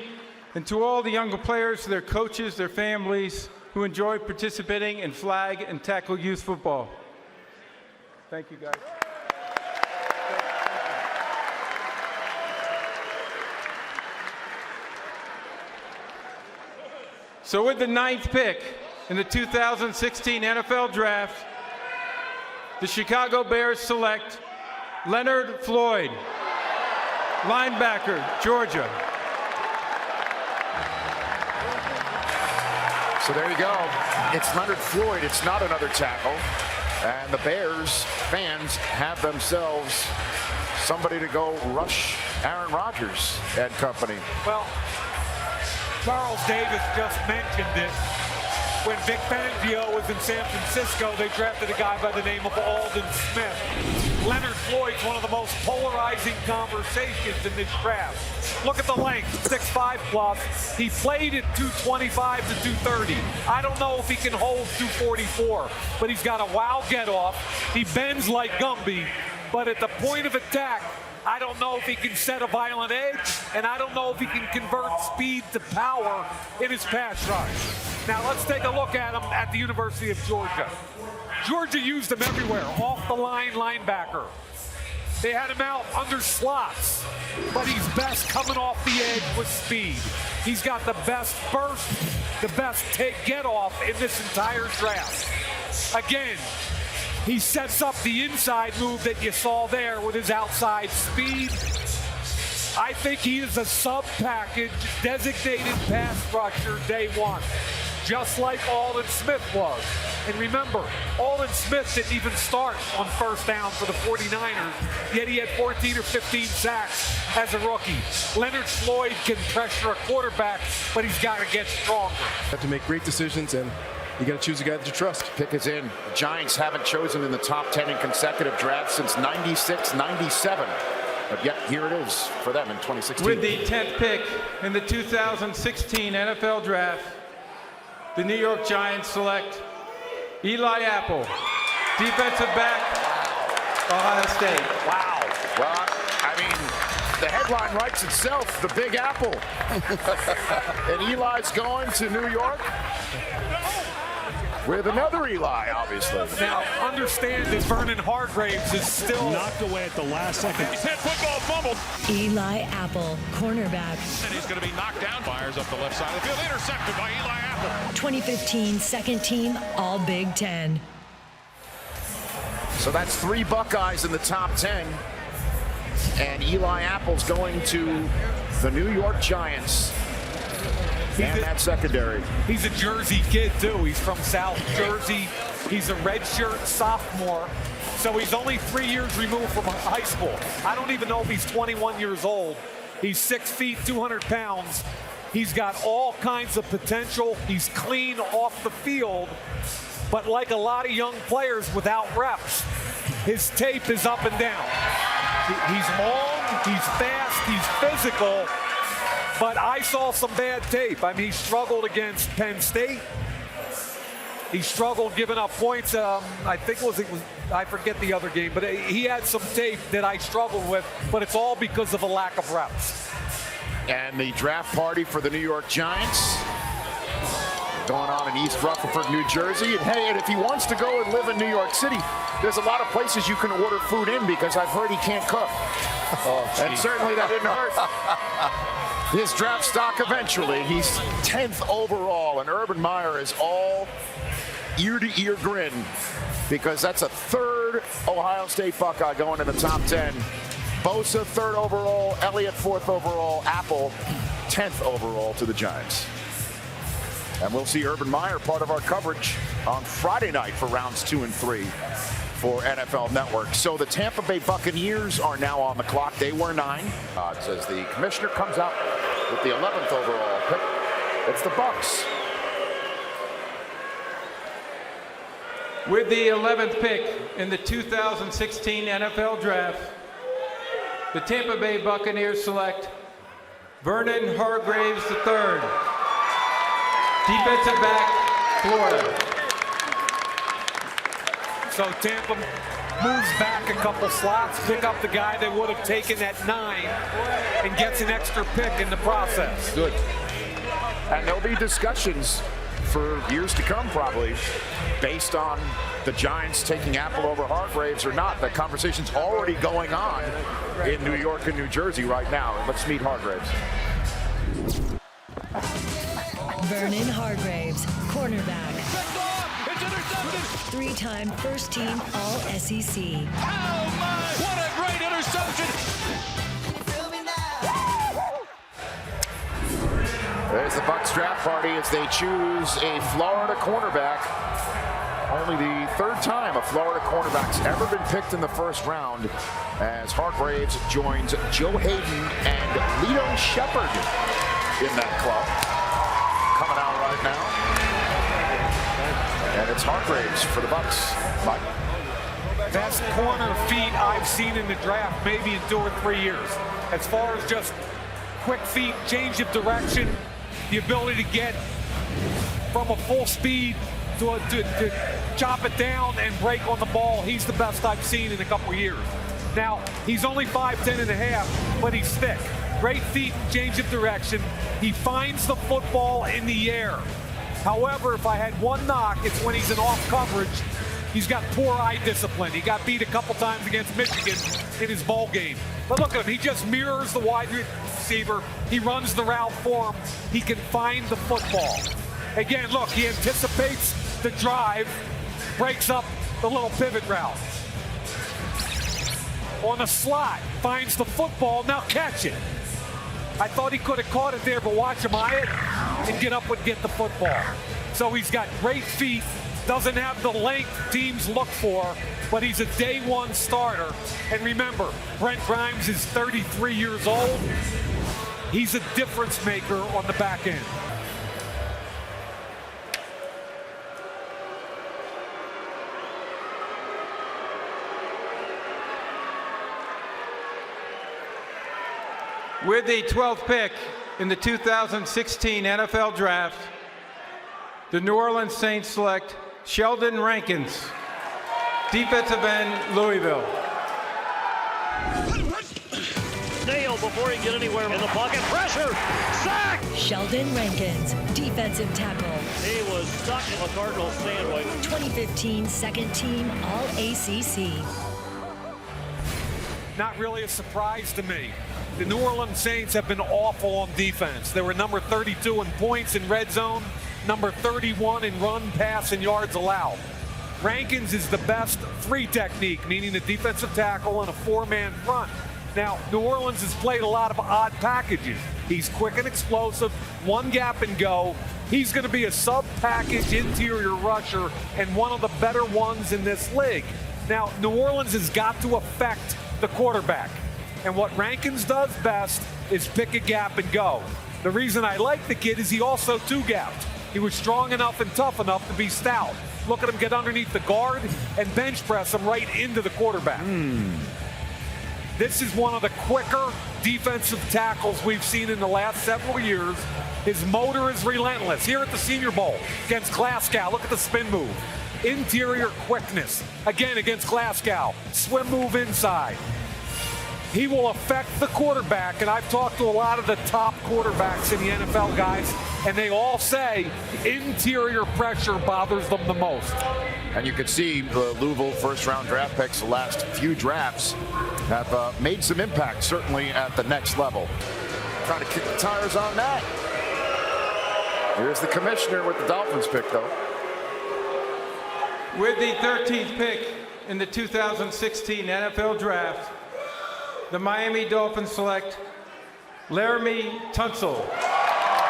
and to all the younger players, their coaches, their families, who enjoy participating in flag and tackle youth football. Thank you, guys. So with the 9th pick in the 2016 NFL Draft, the Chicago Bears select Leonard Floyd, linebacker, Georgia. So there you go. It's Leonard Floyd. It's not another tackle. And the Bears fans have themselves somebody to go rush Aaron Rodgers and company. Well, Charles Davis just mentioned it. When Vic Fangio was in San Francisco, they drafted a guy by the name of Aldon Smith. Leonard Floyd's one of the most polarizing conversations in this draft. Look at the length, 6'5 plus. He played at 225 to 230. I don't know if he can hold 244, but he's got a wow get-off. He bends like Gumby, but at the point of attack, I don't know if he can set a violent edge, and I don't know if he can convert speed to power in his pass rush. Now let's take a look at him at the University of Georgia. Georgia used him everywhere, off the line linebacker. They had him out under slots, but he's best coming off the edge with speed. He's got the best burst, the best get off in this entire draft. Again, he sets up the inside move that you saw there with his outside speed. I think he is a sub-package designated pass rusher day one, just like Aldon Smith was. And remember, Aldon Smith didn't even start on first down for the 49ers, yet he had 14 or 15 sacks as a rookie. Leonard Floyd can pressure a quarterback, but he's got to get stronger. Have to make great decisions, and you got to choose a guy that you trust. Pick is in. The Giants haven't chosen in the top 10 in consecutive drafts since 96, 97. But yet, here it is for them in 2016. With the 10th pick in the 2016 NFL Draft, the New York Giants select Eli Apple, defensive back, Ohio State. Wow. Well, I mean, the headline writes itself, the Big Apple. And Eli's going to New York with another Eli, obviously. Now, understand that Vernon Hargraves is still knocked away at the last second. He's hit football fumbled. Eli Apple, cornerback. And he's going to be knocked down. Fires up the left side of the field. Intercepted by Eli Apple. 2015 second team All Big Ten. So that's 3 Buckeyes in the top 10. And Eli Apple's going to the New York Giants. And that secondary. He's a Jersey kid, too. He's from South Jersey. He's a redshirt sophomore. So he's only 3 years removed from high school. I don't even know if he's 21 years old. He's 6 feet, 200 pounds. He's got all kinds of potential. He's clean off the field. But like a lot of young players without reps, his tape is up and down. He's long, he's fast, he's physical. But I saw some bad tape. I mean, he struggled against Penn State. He struggled giving up points. I think I forget the other game, but he had some tape that I struggled with, but it's all because of a lack of reps. And the draft party for the New York Giants going on in East Rutherford, New Jersey. And hey, and if he wants to go and live in New York City, there's a lot of places you can order food in because I've heard he can't cook. And certainly that didn't hurt his draft stock eventually. He's 10th overall, and Urban Meyer is all ear-to-ear grin because that's a 3rd Ohio State Buckeye going in the top 10. Bosa 3rd overall, Elliott 4th overall, Apple 10th overall to the Giants. And we'll see Urban Meyer part of our coverage on Friday night for rounds 2 and 3 for NFL Network. So the Tampa Bay Buccaneers are now on the clock. They were 9. As the commissioner comes out with the 11th overall pick. It's the Bucs. With the 11th pick in the 2016 NFL Draft, the Tampa Bay Buccaneers select Vernon Hargraves III, defensive back, Florida. So Tampa moves back a couple slots, pick up the guy they would have taken at 9, and gets an extra pick in the process. Good. And there'll be discussions for years to come, probably, based on the Giants taking Apple over Hargraves or not. The conversation's already going on in New York and New Jersey right now. Let's meet Hargraves. Vernon Hargraves, cornerback. 3-time first team All SEC. Oh my! What a great interception! There's the Bucs draft party as they choose a Florida cornerback. Only the 3rd time a Florida cornerback's ever been picked in the first round, as Hargraves joins Joe Hayden and Lito Shepherd in that club. Coming out right now. And it's Hargraves for the Bucs. Mike. Best corner feet I've seen in the draft, maybe in 2 or 3 years. As far as just quick feet, change of direction, the ability to get from a full speed to chop it down and break on the ball. He's the best I've seen in a couple of years. Now, he's only 5'10 and a half, but he's thick. Great feet, change of direction. He finds the football in the air. However, if I had one knock, it's when he's in off coverage. He's got poor eye discipline. He got beat a couple times against Michigan in his bowl game. But look at him. He just mirrors the wide receiver. He runs the route for him. He can find the football. Again, look, he anticipates the drive, breaks up the little pivot route. On the slot, finds the football, now catch it. I thought he could have caught it there, but watch him eye it and get up and get the football. So he's got great feet, doesn't have the length teams look for, but he's a day 1 starter. And remember, Brent Grimes is 33 years old. He's a difference maker on the back end. With the 12th pick in the 2016 NFL Draft, the New Orleans Saints select Sheldon Rankins, defensive end, Louisville. Nail before he get anywhere in the pocket. Pressure. Sack. Sheldon Rankins, defensive tackle. He was stuck in the Cardinals sandwich. 2015 second team All-ACC. Not really a surprise to me. The New Orleans Saints have been awful on defense. They were number 32 in points in red zone, number 31 in run, pass, and yards allowed. Rankins is the best three technique, meaning the defensive tackle and a four-man front. Now, New Orleans has played a lot of odd packages. He's quick and explosive, one gap and go. He's going to be a sub-package interior rusher and one of the better ones in this league. Now, New Orleans has got to affect the quarterback. And what Rankins does best is pick a gap and go. The reason I like the kid is he also two-gapped. He was strong enough and tough enough to be stout. Look at him get underneath the guard and bench press him right into the quarterback. This is one of the quicker defensive tackles we've seen in the last several years. His motor is relentless. Here at the Senior Bowl against Glasgow, look at the spin move. Interior quickness. Again against Glasgow, swim move inside. He will affect the quarterback, and I've talked to a lot of the top quarterbacks in the NFL, guys, and they all say interior pressure bothers them the most. And you can see the Louisville first-round draft picks the last few drafts have made some impact, certainly at the next level. Trying to kick the tires on that. Here's the commissioner with the Dolphins pick, though. With the 13th pick in the 2016 NFL Draft, the Miami Dolphins select Laramie Tunsil,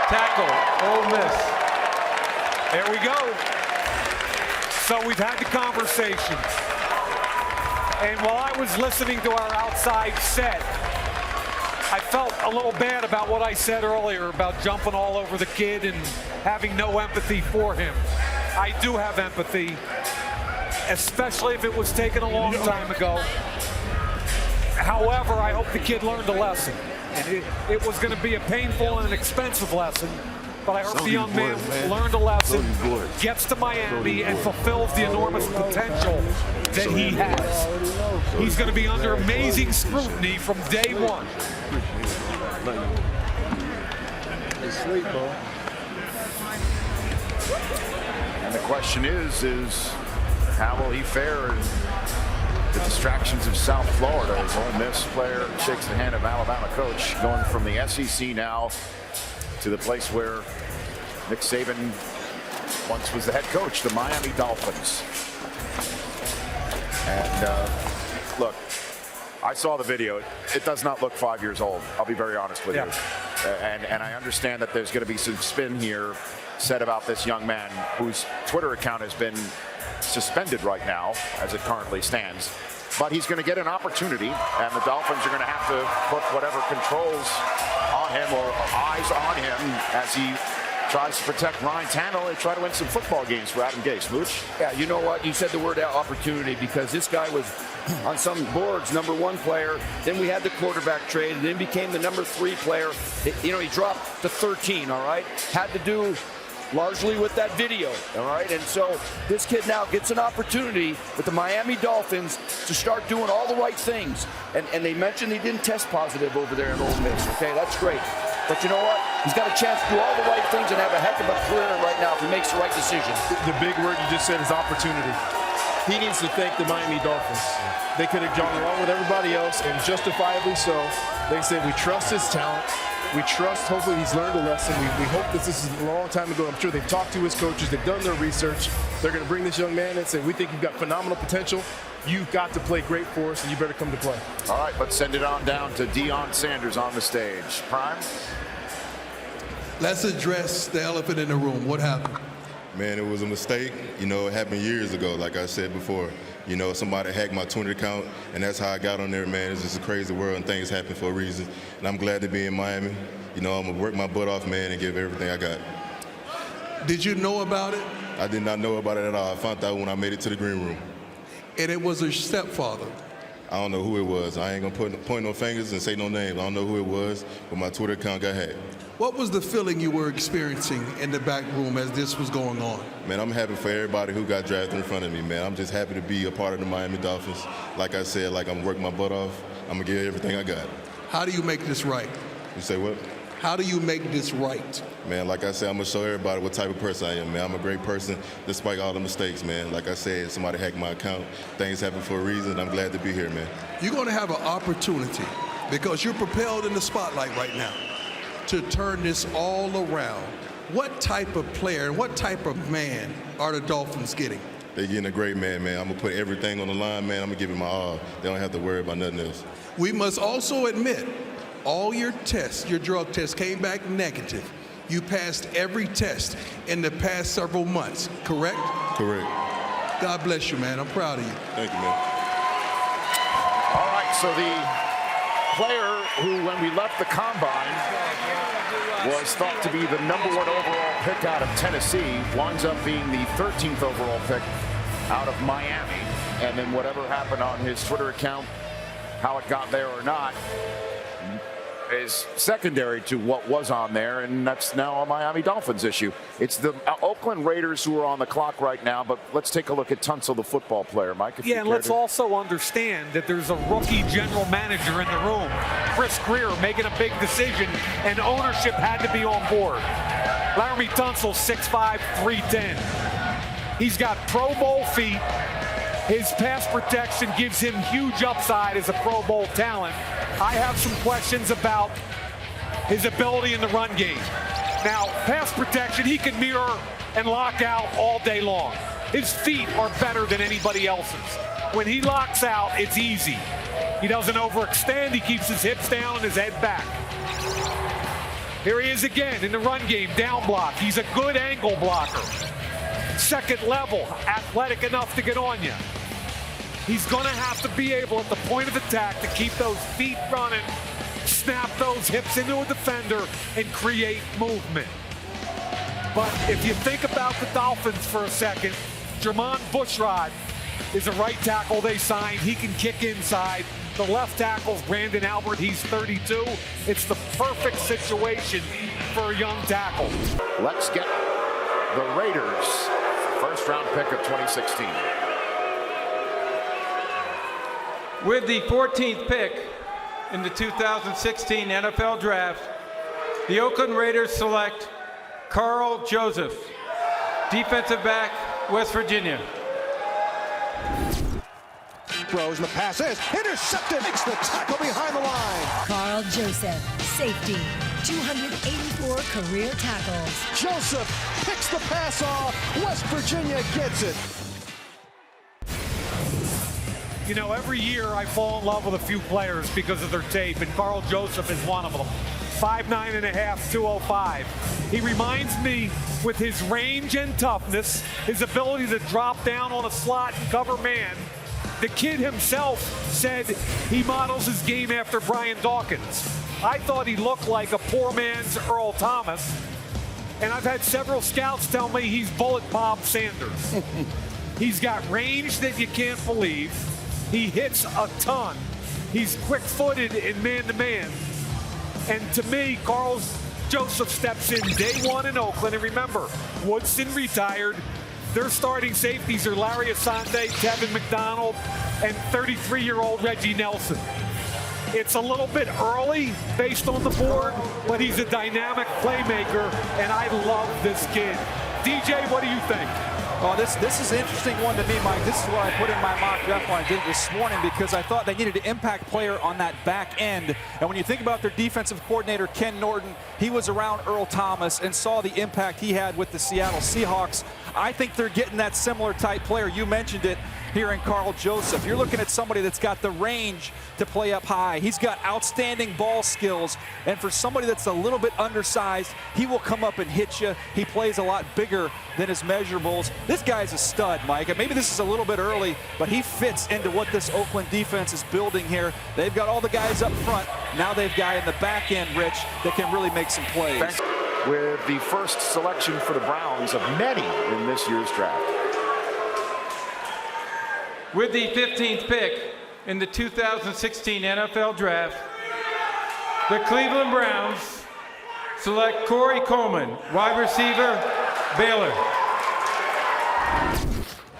tackle, Ole Miss. There we go. So we've had the conversations. And while I was listening to our outside set, I felt a little bad about what I said earlier about jumping all over the kid and having no empathy for him. I do have empathy, especially if it was taken a long time ago. However, I hope the kid learned a lesson. And it was going to be a painful and an expensive lesson, but I hope the young man learned a lesson, gets to Miami, and fulfills the enormous potential that he has. He's going to be under amazing scrutiny from day one. And the question is how will he fare in the distractions of South Florida? His Ole Miss player shakes the hand of Alabama coach, going from the SEC now to the place where Nick Saban once was the head coach, the Miami Dolphins. And look, I saw the video. It does not look 5 years old. I'll be very honest with you. And I understand that there's going to be some spin here said about this young man whose Twitter account has been suspended right now as it currently stands. But he's going to get an opportunity, and the Dolphins are going to have to put whatever controls on him or eyes on him as he tries to protect Ryan Tannehill and try to win some football games for Adam Gase. Smooch? Yeah, you know what? You said the word opportunity because this guy was on some boards #1 player. Then we had the quarterback trade, and then became the #3 player. You know, he dropped to 13, all right? Had to do largely with that video, all right? And so this kid now gets an opportunity with the Miami Dolphins to start doing all the right things. And they mentioned he didn't test positive over there in Ole Miss, okay? That's great. But you know what? He's got a chance to do all the right things and have a heck of a career right now if he makes the right decisions. The big word you just said is opportunity. He needs to thank the Miami Dolphins. They could have gone along with everybody else, and justifiably so. They said, we trust his talent. We trust, hopefully he's learned a lesson. We hope this is a long time ago. I'm sure they've talked to his coaches. They've done their research. They're going to bring this young man in and say, we think you've got phenomenal potential. You've got to play great for us, and you better come to play. All right, let's send it on down to Deion Sanders on the stage. Prime? Let's address the elephant in the room. What happened? Man, it was a mistake. You know, it happened years ago, like I said before. You know, somebody hacked my Twitter account, and that's how I got on there, man. It's just a crazy world, and things happen for a reason. And I'm glad to be in Miami. You know, I'm going to work my butt off, man, and give everything I got. Did you know about it? I did not know about it at all. I found out when I made it to the green room. And it was her stepfather. I don't know who it was. I ain't going to point no fingers and say no names. I don't know who it was, but my Twitter account got hacked. What was the feeling you were experiencing in the back room as this was going on? Man, I'm happy for everybody who got drafted in front of me, man. I'm just happy to be a part of the Miami Dolphins. Like I said, like I'm working my butt off. I'm going to give everything I got. How do you make this right? You say what? How do you make this right? Man, like I said, I'm going to show everybody what type of person I am, man. I'm a great person despite all the mistakes, man. Like I said, somebody hacked my account. Things happen for a reason. I'm glad to be here, man. You're going to have an opportunity because you're propelled in the spotlight right now to turn this all around. What type of player and what type of man are the Dolphins getting? They're getting a great man, man. I'm going to put everything on the line, man. I'm going to give it my all. They don't have to worry about nothing else. We must also admit, all your tests, your drug tests came back negative. You passed every test in the past several months, correct? Correct. God bless you, man. I'm proud of you. Thank you, man. All right, so the player who, when we left the combine, was thought to be the #1 overall pick out of Tennessee, winds up being the 13th overall pick out of Miami. And then whatever happened on his Twitter account, how it got there or not, is secondary to what was on there, and that's now a Miami Dolphins issue. It's the Oakland Raiders who are on the clock right now, but let's take a look at Tunsil, the football player. Mike, if you and let's also understand that there's a rookie general manager in the room, Chris Greer, making a big decision, and ownership had to be on board. Laremy Tunsil, 6'5", 310. He's got Pro Bowl feet. His pass protection gives him huge upside as a Pro Bowl talent. I have some questions about his ability in the run game. Now, pass protection, he can mirror and lock out all day long. His feet are better than anybody else's. When he locks out, it's easy. He doesn't overextend. He keeps his hips down and his head back. Here he is again in the run game, down block. He's a good angle blocker. Second level, athletic enough to get on you. He's going to have to be able at the point of attack to keep those feet running, snap those hips into a defender, and create movement. But if you think about the Dolphins for a second, Jermon Bushrod is a right tackle they signed. He can kick inside. The left tackle's Brandon Albert. He's 32. It's the perfect situation for a young tackle. Let's get the Raiders' first-round pick of 2016. With the 14th pick in the 2016 NFL Draft, the Oakland Raiders select Carl Joseph, defensive back, West Virginia. Throws and the pass is intercepted. Makes the tackle behind the line. Carl Joseph, safety, 284 career tackles. Joseph picks the pass off. West Virginia gets it. You know, every year I fall in love with a few players because of their tape, and Carl Joseph is one of them. 5'9½", 205. He reminds me, with his range and toughness, his ability to drop down on a slot and cover man. The kid himself said he models his game after Brian Dawkins. I thought he looked like a poor man's Earl Thomas, and I've had several scouts tell me he's Bullet Bob Sanders. He's got range that you can't believe. He hits a ton. He's quick-footed in man-to-man. And to me, Carl Joseph steps in day one in Oakland. And remember, Woodson retired. Their starting safeties are Larry Asante, Tevin McDonald, and 33-year-old Reggie Nelson. It's a little bit early based on the board, but he's a dynamic playmaker, and I love this kid. DJ, what do you think? Oh, this is an interesting one to me, Mike. This is what I put in my mock draft when I did it this morning because I thought they needed an impact player on that back end. And when you think about their defensive coordinator, Ken Norton, he was around Earl Thomas and saw the impact he had with the Seattle Seahawks. I think they're getting that similar type player. You mentioned it here in Carl Joseph. You're looking at somebody that's got the range to play up high. He's got outstanding ball skills. And for somebody that's a little bit undersized, he will come up and hit you. He plays a lot bigger than his measurables. This guy's a stud, Mike. And maybe this is a little bit early, but he fits into what this Oakland defense is building here. They've got all the guys up front. Now they've got a guy in the back end, Rich, that can really make some plays. With the first selection for the Browns of many in this year's draft. With the 15th pick in the 2016 NFL Draft, the Cleveland Browns select Corey Coleman, wide receiver, Baylor.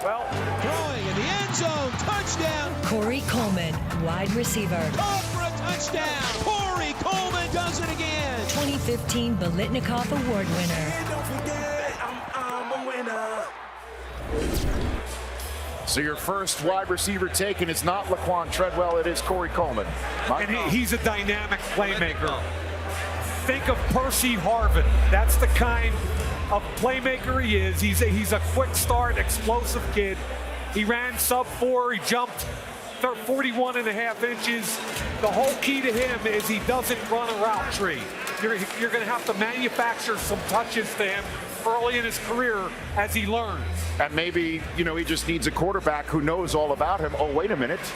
Well, throwing in the end zone, touchdown. Corey Coleman, wide receiver. Caught for a touchdown. Corey Coleman does it again. 2015 Bolitnikoff Award winner. Don't forget, I'm a winner. So your first wide receiver taken is not Laquan Treadwell, it is Corey Coleman. And he's a dynamic playmaker. Think of Percy Harvin. That's the kind of playmaker he is. He's a quick start, explosive kid. He ran sub-4, he jumped 41.5 inches. The whole key to him is he doesn't run a route tree. You're going to have to manufacture some touches to him early in his career as he learns. And maybe, he just needs a quarterback who knows all about him. Oh, wait a minute.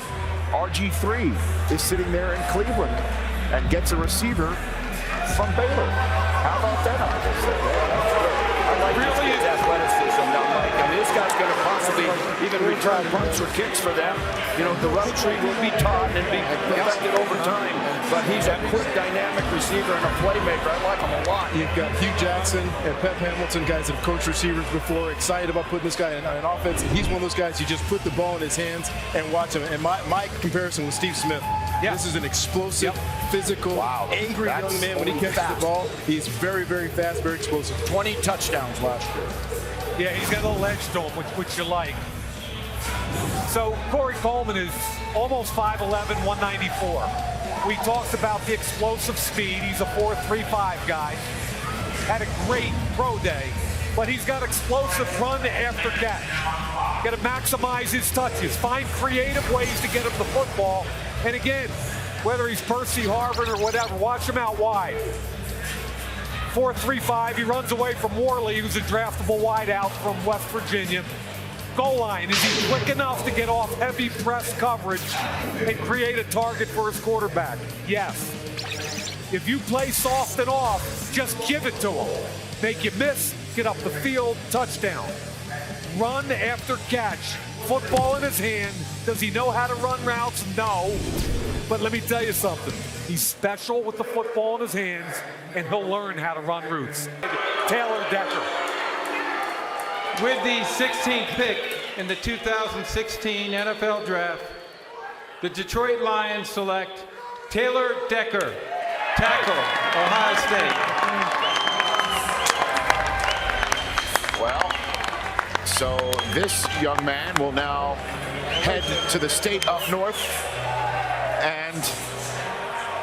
RG3 is sitting there in Cleveland and gets a receiver from Baylor. How about that? I like really his athleticism now, Mike. I mean, this guy's going to possibly even return punts or kicks for them. The route tree will be taught and be perfected over time. But he's a quick, dynamic receiver and a playmaker. I like him a lot. You've got Hugh Jackson and Pep Hamilton, guys that have coached receivers before, excited about putting this guy in offense. He's one of those guys, you just put the ball in his hands and watch him. And my comparison with Steve Smith. Yeah. This is an explosive, physical, angry young man when he catches the ball. He's very, very fast, very explosive. 20 touchdowns last year. Yeah, he's got a little edge to him, which you like. So Corey Coleman is almost 5'11", 194. We talked about the explosive speed. He's a 4.35 guy. Had a great pro day, but he's got explosive run after catch. Got to maximize his touches, find creative ways to get him the football. And again, whether he's Percy Harvin or whatever, watch him out wide. 4.35, he runs away from Worley, who's a draftable wideout from West Virginia. Goal line, is he quick enough to get off heavy press coverage and create a target for his quarterback? Yes. If you play soft and off, just give it to him. Make you miss, get up the field, touchdown. Run after catch, football in his hand. Does he know how to run routes? No. But let me tell you something. He's special with the football in his hands, and he'll learn how to run routes. Taylor Decker. With the 16th pick in the 2016 NFL Draft, the Detroit Lions select Taylor Decker, tackle, Ohio State. Well, so this young man will now head to the state up north and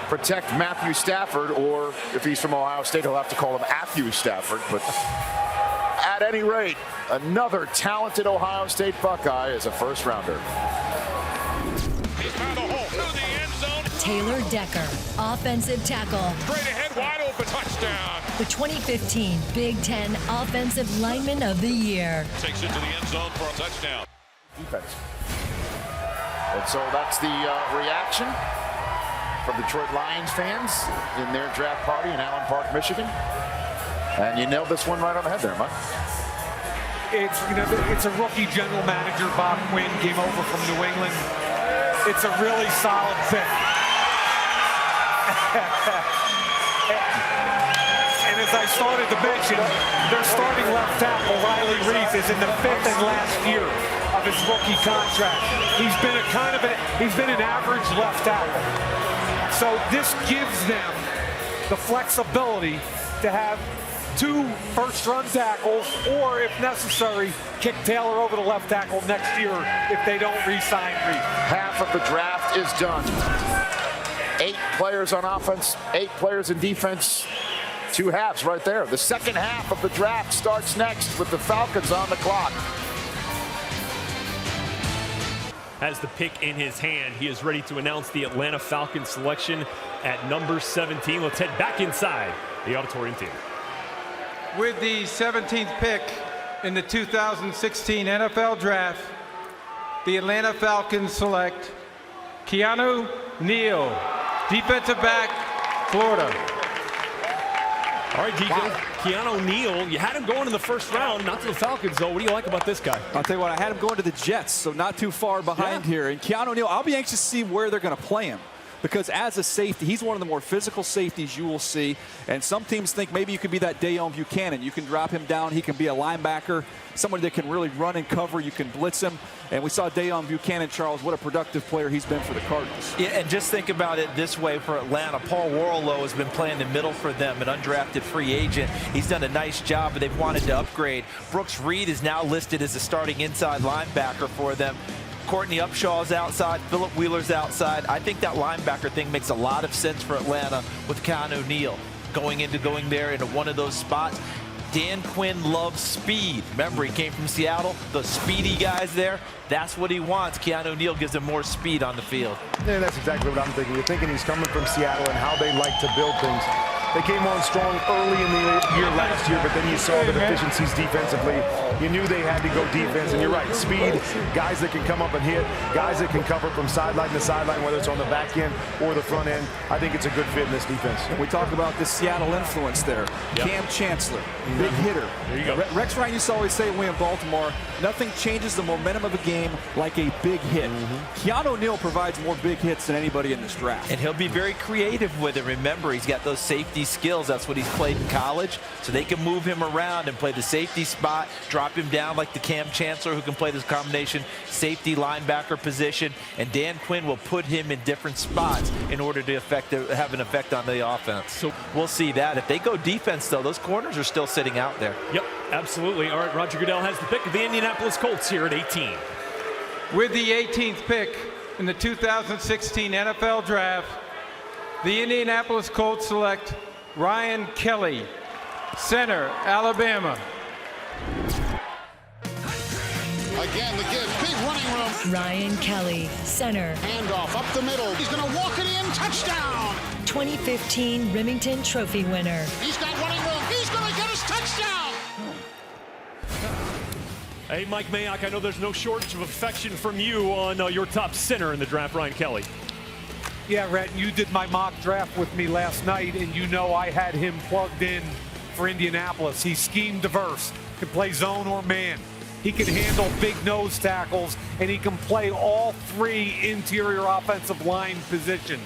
protect Matthew Stafford, or if he's from Ohio State, he'll have to call him Matthew Stafford. But at any rate, another talented Ohio State Buckeye is a first rounder. He's found a hole through the end zone. Taylor Decker, offensive tackle. Straight ahead, wide open, touchdown. The 2015 Big Ten Offensive Lineman of the Year. Takes it to the end zone for a touchdown. Defense. And so that's the reaction from Detroit Lions fans in their draft party in Allen Park, Michigan. And you nailed this one right on the head there, Mike. It's a rookie general manager, Bob Quinn, came over from New England. It's a really solid pick. And as I started to mention, their starting left tackle, Riley Reese, is in the 5th and last year of his rookie contract. He's been an average left tackle. So this gives them the flexibility to have 2 first-run tackles, or if necessary, kick Taylor over the left tackle next year if they don't re-sign Reese. Half of the draft is done. 8 players on offense, 8 players in defense. 2 halves right there. The second half of the draft starts next with the Falcons on the clock. Has the pick in his hand. He is ready to announce the Atlanta Falcons selection at number 17. Let's head back inside the auditorium theater. With the 17th pick in the 2016 NFL Draft, the Atlanta Falcons select Keanu Neal, defensive back, Florida. All right, DJ. Keanu Neal, you had him going in the first round, not to the Falcons, though. What do you like about this guy? I'll tell you what, I had him going to the Jets, so not too far behind here. And Keanu Neal, I'll be anxious to see where they're going to play him. because as a safety, he's one of the more physical safeties you will see. And some teams think maybe you could be that Dayon Buchanan. You can drop him down. He can be a linebacker, somebody that can really run and cover. You can blitz him. And we saw Dayon Buchanan, Charles, what a productive player he's been for the Cardinals. Yeah, and just think about it this way for Atlanta. Paul Warlow has been playing the middle for them, an undrafted free agent. He's done a nice job, but they've wanted to upgrade. Brooks Reed is now listed as a starting inside linebacker for them. Courtney Upshaw's outside, Philip Wheeler's outside. I think that linebacker thing makes a lot of sense for Atlanta with Keanu Neal going there into one of those spots. Dan Quinn loves speed. Remember, he came from Seattle. Those speedy guys there, that's what he wants. Keanu Neal gives him more speed on the field. Yeah, that's exactly what I'm thinking. You're thinking he's coming from Seattle and how they like to build things. They came on strong early in the year last year, but then you saw the deficiencies defensively. You knew they had to go defense, and you're right, speed, guys that can come up and hit, guys that can cover from sideline to sideline, whether it's on the back end or the front end. I think it's a good fit in this defense. We talk about the Seattle influence there. Yep. Cam Chancellor, big hitter. There you go. Rex Ryan used to always say we in Baltimore, nothing changes the momentum of a game like a big hit. Keanu Neal provides more big hits than anybody in this draft. And he'll be very creative with it. Remember, he's got those safety skills. That's what he's played in college. So they can move him around and play the safety spot, drop him down like the Cam Chancellor, who can play this combination safety linebacker position. And Dan Quinn will put him in different spots in order to have an effect on the offense. So we'll see that. If they go defense, though, those corners are still sitting out there. Yep, absolutely. All right, Roger Goodell has the pick of the Indianapolis Colts here at 18. With the 18th pick in the 2016 NFL Draft, the Indianapolis Colts select Ryan Kelly, center, Alabama. Again, the give, big running room. Ryan Kelly, center. Handoff up the middle. He's going to walk it in. Touchdown. 2015 Remington Trophy winner. He's got running room. He's going to get his touchdown. Hey, Mike Mayock, I know there's no shortage of affection from you on your top center in the draft, Ryan Kelly. Yeah, Rhett, you did my mock draft with me last night, and you know I had him plugged in for Indianapolis. He's scheme diverse, can play zone or man. He can handle big nose tackles, and he can play all three interior offensive line positions.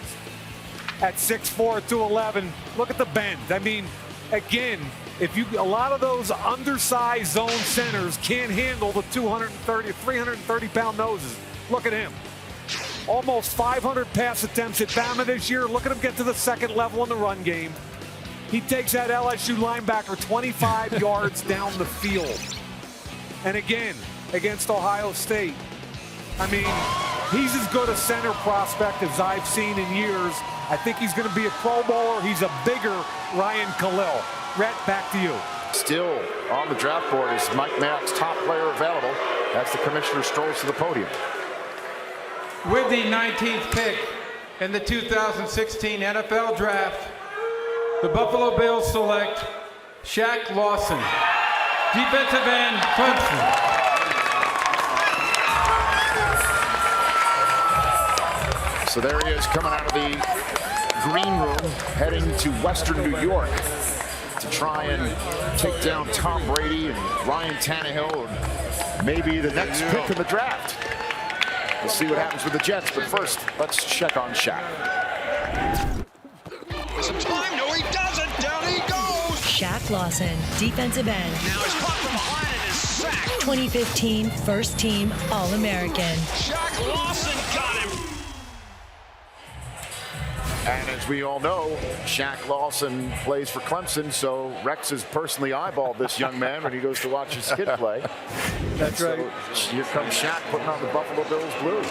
At 6'4", 211, look at the bend. I mean, again, a lot of those undersized zone centers can't handle the 230, 330-pound noses. Look at him. Almost 500 pass attempts at Bama this year. Look at him get to the second level in the run game. He takes that LSU linebacker 25 yards down the field. And again, against Ohio State, I mean, he's as good a center prospect as I've seen in years. I think he's going to be a Pro Bowler. He's a bigger Ryan Khalil. Rhett, back to you. Still on the draft board is Mike Mayock's top player available as the commissioner strolls to the podium. With the 19th pick in the 2016 NFL Draft, the Buffalo Bills select Shaq Lawson, defensive end, Clemson. So there he is coming out of the green room, heading to Western New York to try and take down Tom Brady and Ryan Tannehill and maybe the next pick in the draft. We'll see what happens with the Jets, but first, let's check on Shaq. Some time, no he doesn't, down he goes! Shaq Lawson, defensive end. Now he's caught from behind and is sacked. 2015 First Team All-American. Shaq Lawson got him! And as we all know, Shaq Lawson plays for Clemson, so Rex has personally eyeballed this young man when he goes to watch his kid play. That's right. Here comes Shaq putting on the Buffalo Bills blue.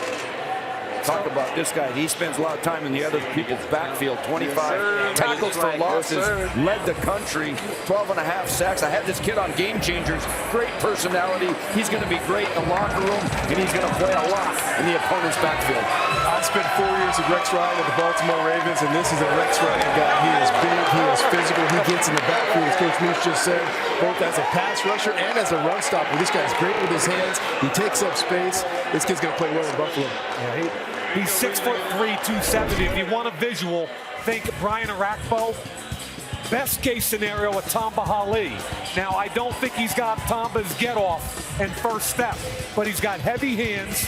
Talk about this guy. He spends a lot of time in the other people's backfield. 25 tackles for losses. Led the country. 12.5 sacks. I had this kid on Game Changers. Great personality. He's going to be great in the locker room, and he's going to play a lot in the opponent's backfield. I spent 4 years with Rex Ryan at the Baltimore Ravens, and this is a Rex Ryan guy. He is big. He is physical. He gets in the backfield, as Coach Moose just said, both as a pass rusher and as a run stopper. This guy's great with his hands. He takes up space. This kid's going to play well in Buffalo. Yeah, he's 6'3", 270. If you want a visual, think Brian Arakpo. Best case scenario with Tamba Hali. Now, I don't think he's got Tamba's get off and first step, but he's got heavy hands.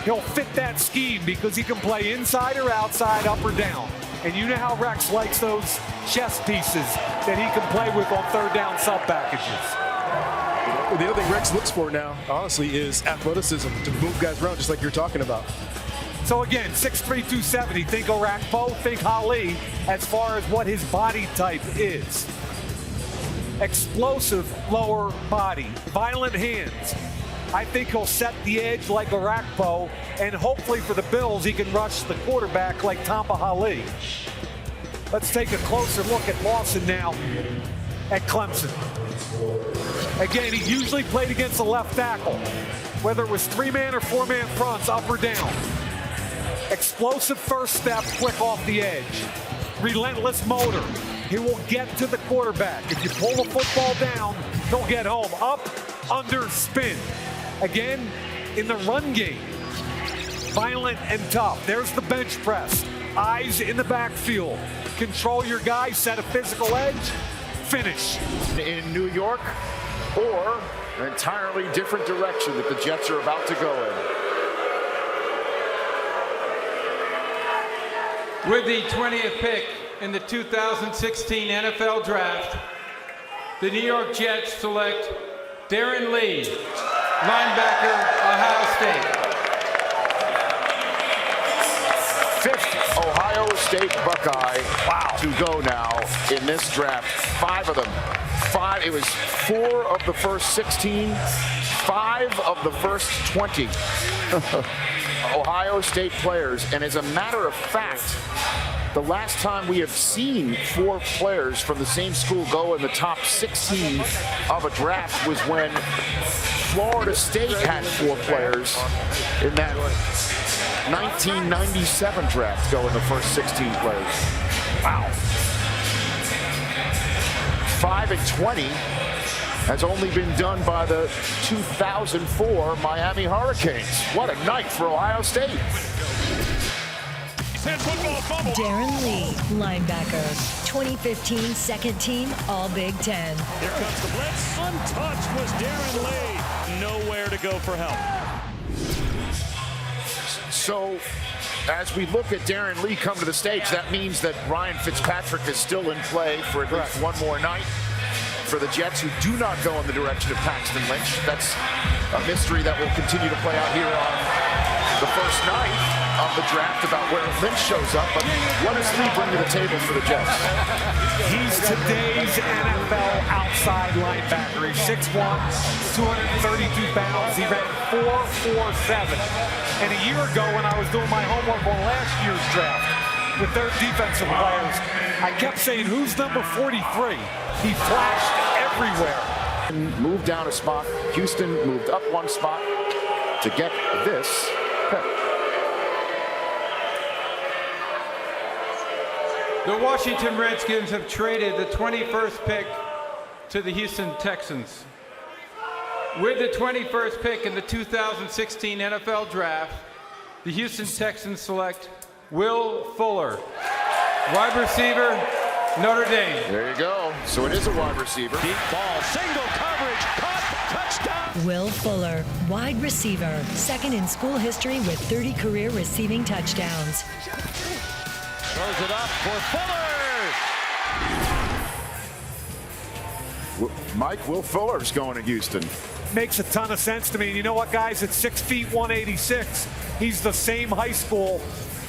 he'll fit that scheme because he can play inside or outside, up or down. And you know how Rex likes those chess pieces that he can play with on third down sub packages. Well, the other thing Rex looks for now, honestly, is athleticism to move guys around, just like you're talking about. So again, 6'3", 270, think Orakpo, think Ali, as far as what his body type is. Explosive lower body, violent hands. I think he'll set the edge like Orakpo, and hopefully for the Bills, he can rush the quarterback like Tampa Ali. Let's take a closer look at Lawson now at Clemson. Again, he usually played against the left tackle, whether it was 3-man or 4-man fronts, up or down. Explosive first step, quick off the edge. Relentless motor. He will get to the quarterback. If you pull the football down, he'll get home. Up, under, spin. Again, in the run game, violent and tough. There's the bench press. Eyes in the backfield. Control your guy, set a physical edge, finish. In New York, or an entirely different direction that the Jets are about to go in. With the 20th pick in the 2016 NFL Draft, the New York Jets select Darren Lee, linebacker, Ohio State. Fifth Ohio State Buckeye to go now in this draft. 5 of them. It was 4 of the first 16, 5 of the first 20. Ohio State players, and as a matter of fact, the last time we have seen 4 players from the same school go in the top 16 of a draft was when Florida State had 4 players in that 1997 draft go in the first 16 players. Wow. 5 and 20 has only been done by the 2004 Miami Hurricanes. What a night for Ohio State. Darren Lee, linebacker, 2015 second team All Big Ten. Here comes the blitz. Untouched was Darren Lee. Nowhere to go for help. So, as we look at Darren Lee come to the stage, that means that Ryan Fitzpatrick is still in play for at least one more night. For the Jets, who do not go in the direction of Paxton Lynch. That's a mystery that will continue to play out here on the first night of the draft about where Lynch shows up. But what does Lee bring to the table for the Jets? He's today's NFL outside linebacker. He's 6'1", 232 pounds. He ran 4.47. And a year ago, when I was doing my homework on last year's draft with their defensive players, I kept saying, who's number 43? He flashed everywhere. Moved down a spot. Houston moved up 1 spot to get this pick. The Washington Redskins have traded the 21st pick to the Houston Texans. With the 21st pick in the 2016 NFL Draft, the Houston Texans select Will Fuller, wide receiver, Notre Dame. There you go. So it is a wide receiver. Deep ball, single coverage, caught, touchdown. Will Fuller, wide receiver, second in school history with 30 career receiving touchdowns. Throws it up for Fuller. Mike, Will Fuller's going to Houston. Makes a ton of sense to me. And you know what, guys? At 6 feet, 186, he's the same high school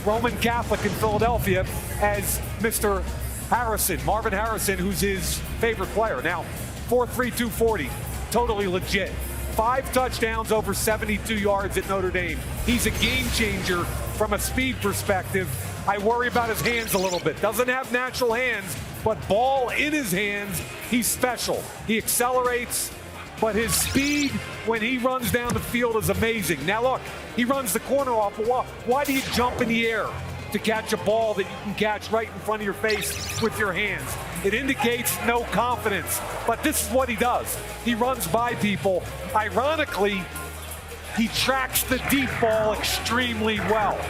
Roman Catholic in Philadelphia as Mr. Harrison, Marvin Harrison, who's his favorite player. Now, 4'3", 240, totally legit. 5 touchdowns over 72 yards at Notre Dame. He's a game changer from a speed perspective. I worry about his hands a little bit. Doesn't have natural hands, but ball in his hands, he's special. He accelerates, but his speed when he runs down the field is amazing. Now look, he runs the corner off. Why do you jump in the air to catch a ball that you can catch right in front of your face with your hands? It indicates no confidence, but this is what he does. He runs by people. Ironically, he tracks the deep ball extremely well.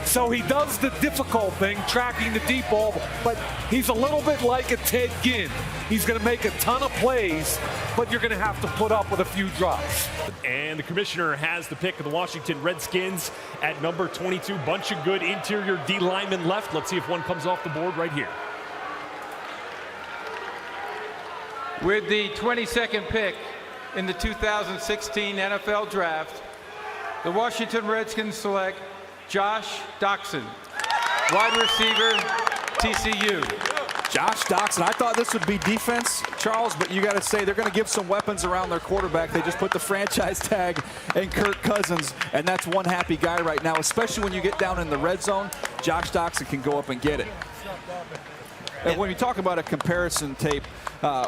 So he does the difficult thing, tracking the deep ball, but he's a little bit like a Ted Ginn. He's going to make a ton of plays, but you're going to have to put up with a few drops. And the commissioner has the pick of the Washington Redskins at number 22. Bunch of good interior D linemen left. Let's see if one comes off the board right here. With the 22nd pick in the 2016 NFL Draft, the Washington Redskins select Josh Doctson, wide receiver, TCU. Josh Doctson, I thought this would be defense, Charles, but you got to say they're going to give some weapons around their quarterback. They just put the franchise tag in Kirk Cousins, and that's one happy guy right now, especially when you get down in the red zone. Josh Doctson can go up and get it. And when you talk about a comparison tape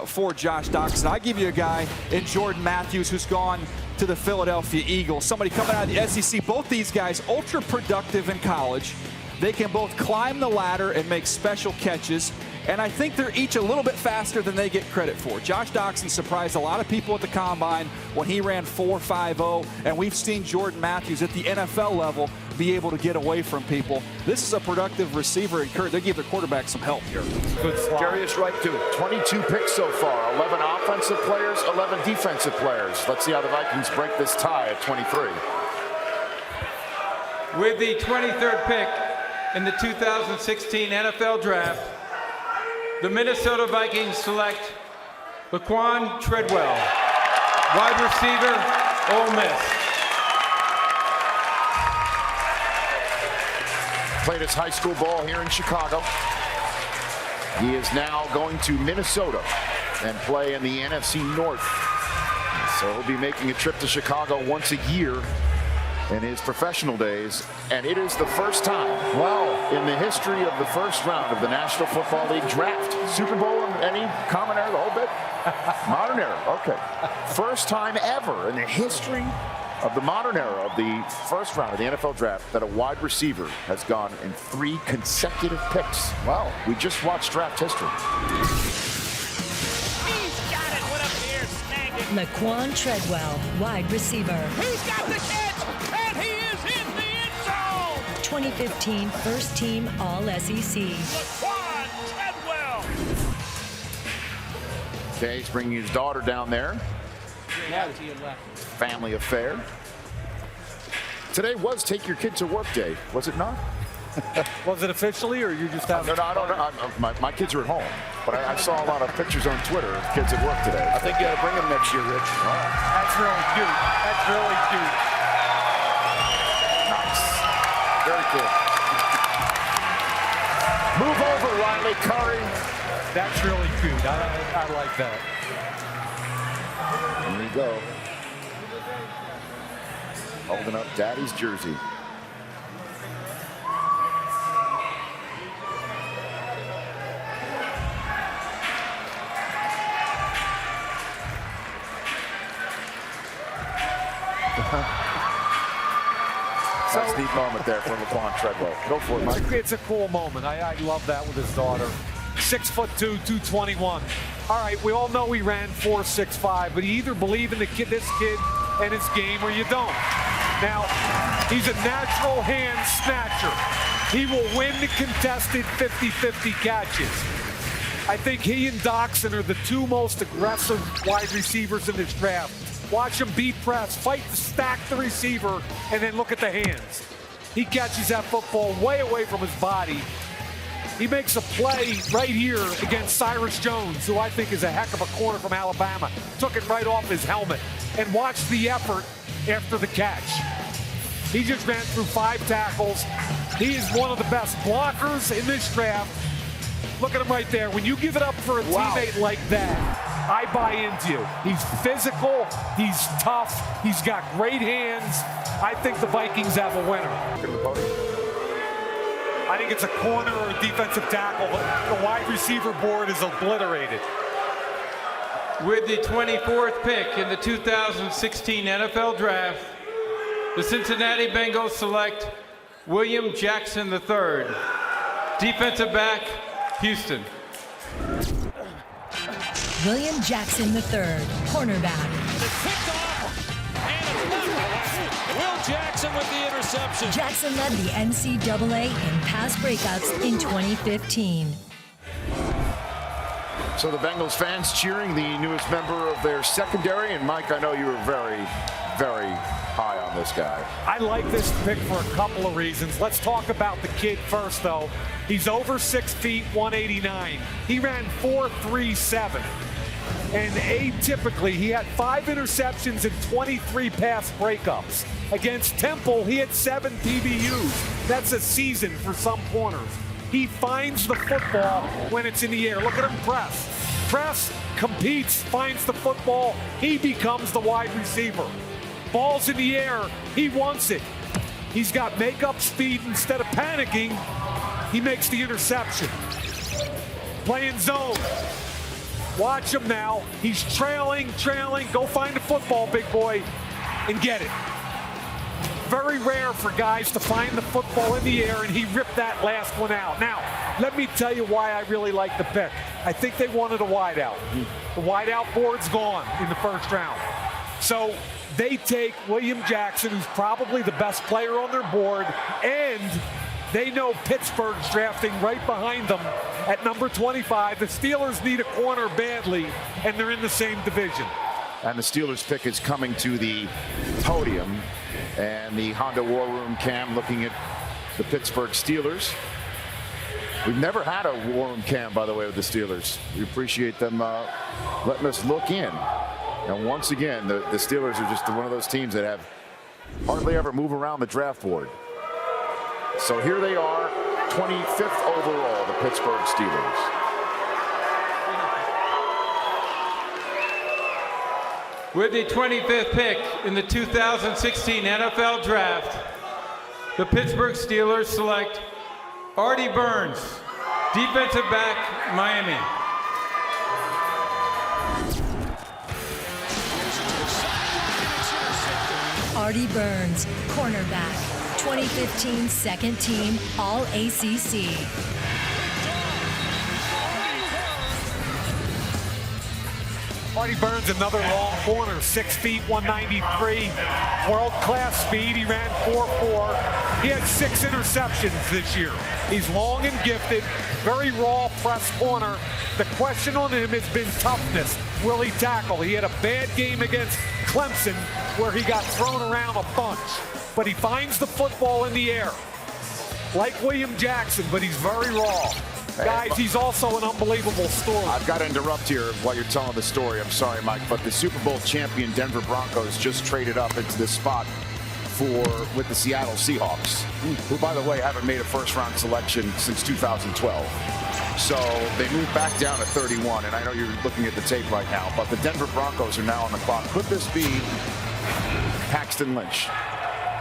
for Josh Doctson, I give you a guy in Jordan Matthews who's gone to the Philadelphia Eagles. Somebody coming out of the SEC. Both these guys, ultra productive in college. They can both climb the ladder and make special catches. And I think they're each a little bit faster than they get credit for. Josh Doctson surprised a lot of people at the Combine when he ran 4.50, and we've seen Jordan Matthews at the NFL level be able to get away from people. This is a productive receiver, and Kurt, they give their quarterback some help here. Good slot. Darius Wright, too. 22 picks so far, 11 offensive players, 11 defensive players. Let's see how the Vikings break this tie at 23. With the 23rd pick in the 2016 NFL Draft, the Minnesota Vikings select Laquan Treadwell, wide receiver, Ole Miss. Played his high school ball here in Chicago. He is now going to Minnesota and play in the NFC North. So he'll be making a trip to Chicago once a year in his professional days, and it is the first time, in the history of the first round of the National Football League draft. Super Bowl, any common era, the whole bit? Modern era, okay. First time ever in the history of the modern era of the first round of the NFL draft that a wide receiver has gone in 3 consecutive picks. Wow, we just watched draft history. He's got it, went up here, snagged it. Laquan Treadwell, wide receiver. He's got the catch, and he is in the end zone. 2015 First Team All-SEC. Laquan Treadwell. Okay, he's bringing his daughter down there. Family affair. Today was Take Your Kid to Work Day, was it not? Was it officially, or you just have? No, I don't know. My kids are at home, but I saw a lot of pictures on Twitter of kids at work today. I think you got to bring them next year, Rich. That's really cute. That's really cute. Nice. Very cool. Move over, Riley Curry. That's really cute. I like that. Here we go. Holding up Daddy's jersey. That's a deep moment there for Laquan Treadwell. Go for it, Mike. It's a cool moment. I love that with his daughter. 6'2", 221. All right, we all know he ran 4.65, but you either believe in this kid and his game or you don't. Now, he's a natural hand snatcher. He will win the contested 50-50 catches. I think he and Doctson are the 2 most aggressive wide receivers in this draft. Watch him beat press, fight to stack the receiver, and then look at the hands. He catches that football way away from his body. He makes a play right here against Cyrus Jones, who I think is a heck of a corner from Alabama. Took it right off his helmet. And watch the effort after the catch. He just ran through 5 tackles. He is one of the best blockers in this draft. Look at him right there. When you give it up for a teammate like that, I buy into you. He's physical, he's tough, he's got great hands. I think the Vikings have a winner. I think it's a corner or a defensive tackle, but the wide receiver board is obliterated. With the 24th pick in the 2016 NFL Draft, the Cincinnati Bengals select William Jackson III, defensive back, Houston. William Jackson III, cornerback. Will Jackson with the interception. Jackson led the NCAA in pass breakups in 2015. So the Bengals fans cheering the newest member of their secondary. And Mike, I know you were very, very high on this guy. I like this pick for a couple of reasons. Let's talk about the kid first, though. He's over 6 feet, 189. He ran 4.37. And atypically, he had 5 interceptions and 23 pass breakups. Against Temple, he had 7 PBUs. That's a season for some corners. He finds the football when it's in the air. Look at him press. Press, competes, finds the football. He becomes the wide receiver. Ball's in the air. He wants it. He's got makeup speed. Instead of panicking, he makes the interception. Playing zone. Watch him now. He's trailing. Go find the football, big boy, and get it. Very rare for guys to find the football in the air, and he ripped that last one out. Now, let me tell you why I really like the pick. I think they wanted a wideout. The wideout board's gone in the first round. So they take William Jackson, who's probably the best player on their board, and they know Pittsburgh's drafting right behind them at number 25. The Steelers need a corner badly, and they're in the same division. And the Steelers pick is coming to the podium. And the Honda War Room cam looking at the Pittsburgh Steelers. We've never had a War Room cam, by the way, with the Steelers. We appreciate them letting us look in. And once again, the Steelers are just one of those teams that have hardly ever move around the draft board. So here they are, 25th overall, the Pittsburgh Steelers. With the 25th pick in the 2016 NFL Draft, the Pittsburgh Steelers select Artie Burns, defensive back, Miami. Artie Burns, cornerback, 2015 second team All-ACC. Artie Burns, another long corner, 6 feet, 193. World-class speed. He ran 4.4. He had 6 interceptions this year. He's long and gifted, very raw press corner. The question on him has been toughness. Will he tackle? He had a bad game against Clemson where he got thrown around a bunch. But he finds the football in the air. Like William Jackson, but he's very raw. Guys, he's also an unbelievable story. I've got to interrupt here while you're telling the story. I'm sorry, Mike, but the Super Bowl champion Denver Broncos just traded up into this spot with the Seattle Seahawks, who, by the way, haven't made a first-round selection since 2012. So they moved back down to 31, and I know you're looking at the tape right now, but the Denver Broncos are now on the clock. Could this be Paxton Lynch?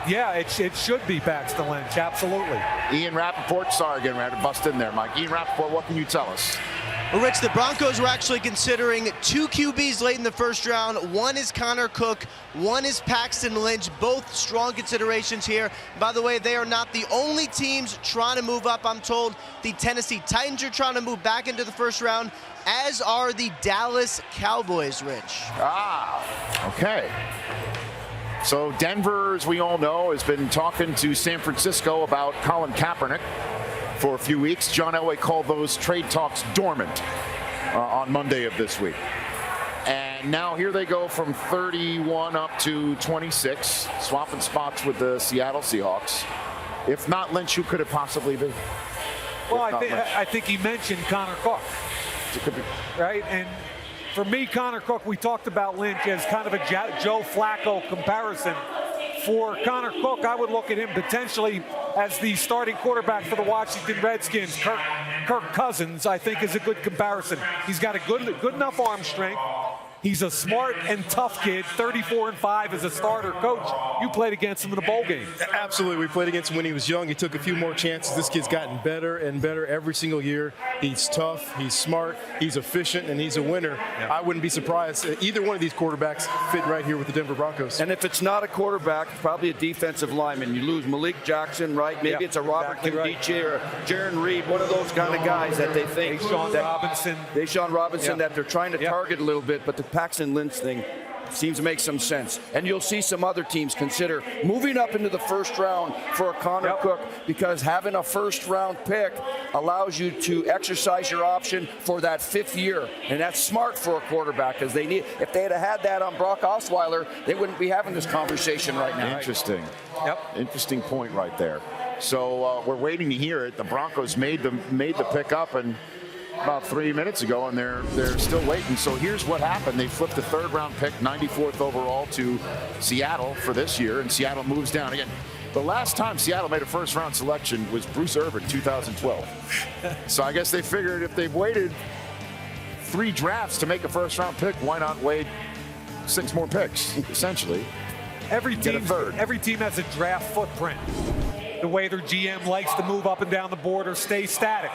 Yeah, it should be Paxton Lynch, absolutely. Ian Rappaport, sorry again, we had to bust in there, Mike. Ian Rappaport, what can you tell us? Well, Rich, the Broncos were actually considering 2 QBs late in the first round. One is Connor Cook, one is Paxton Lynch, both strong considerations here. By the way, they are not the only teams trying to move up. I'm told the Tennessee Titans are trying to move back into the first round, as are the Dallas Cowboys, Rich. Okay. So Denver, as we all know, has been talking to San Francisco about Colin Kaepernick for a few weeks. John Elway called those trade talks dormant on Monday of this week. And now here they go from 31 up to 26, swapping spots with the Seattle Seahawks. If not Lynch, who could it possibly be? Well, I think he mentioned Connor Cook, right? And for me, Connor Cook, we talked about Lynch as kind of a Joe Flacco comparison. For Connor Cook, I would look at him potentially as the starting quarterback for the Washington Redskins. Kirk Cousins, I think, is a good comparison. He's got a good enough arm strength. He's a smart and tough kid, 34-5 as a starter. Coach, you played against him in a bowl game. Absolutely. We played against him when he was young. He took a few more chances. This kid's gotten better and better every single year. He's tough, he's smart, he's efficient, and he's a winner. Yeah. I wouldn't be surprised. Either one of these quarterbacks fit right here with the Denver Broncos. And if it's not a quarterback, probably a defensive lineman. You lose Malik Jackson, right? Maybe it's a Robert Nkemdiche or Jaron Reed, one of those kind of guys that they think. Deshaun Robinson. That they're trying to target a little bit, but the Paxton Lynch thing, seems to make some sense. And you'll see some other teams consider moving up into the first round for a Connor Cook, because having a first-round pick allows you to exercise your option for that 5th year. And that's smart for a quarterback, because if they had that on Brock Osweiler, they wouldn't be having this conversation right now. Interesting. Interesting point right there. So we're waiting to hear it. The Broncos made the pick up and about 3 minutes ago, and they're still waiting. So here's what happened. They flipped the 3rd-round pick, 94th overall, to Seattle for this year, and Seattle moves down again. The last time Seattle made a first-round selection was Bruce Irvin, 2012. So I guess they figured if they've waited 3 drafts to make a first-round pick, why not wait 6 more picks, essentially? Every team has a draft footprint. The way their GM likes to move up and down the board or stay static.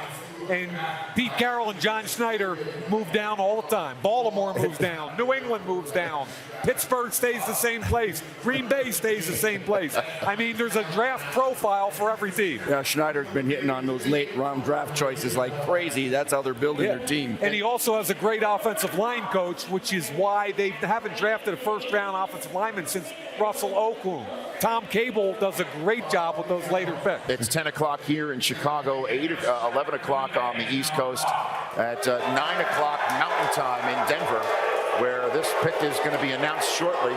And Pete Carroll and John Schneider move down all the time. Baltimore moves down. New England moves down. Pittsburgh stays the same place. Green Bay stays the same place. I mean, there's a draft profile for every team. Yeah, Schneider's been hitting on those late-round draft choices like crazy. That's how they're building their team. And he also has a great offensive line coach, which is why they haven't drafted a first-round offensive lineman since Russell Oakland. Tom Cable does a great job with those later picks. It's 10 o'clock here in Chicago, 11 o'clock on the East Coast, at 9 o'clock Mountain Time in Denver, where this pick is going to be announced shortly.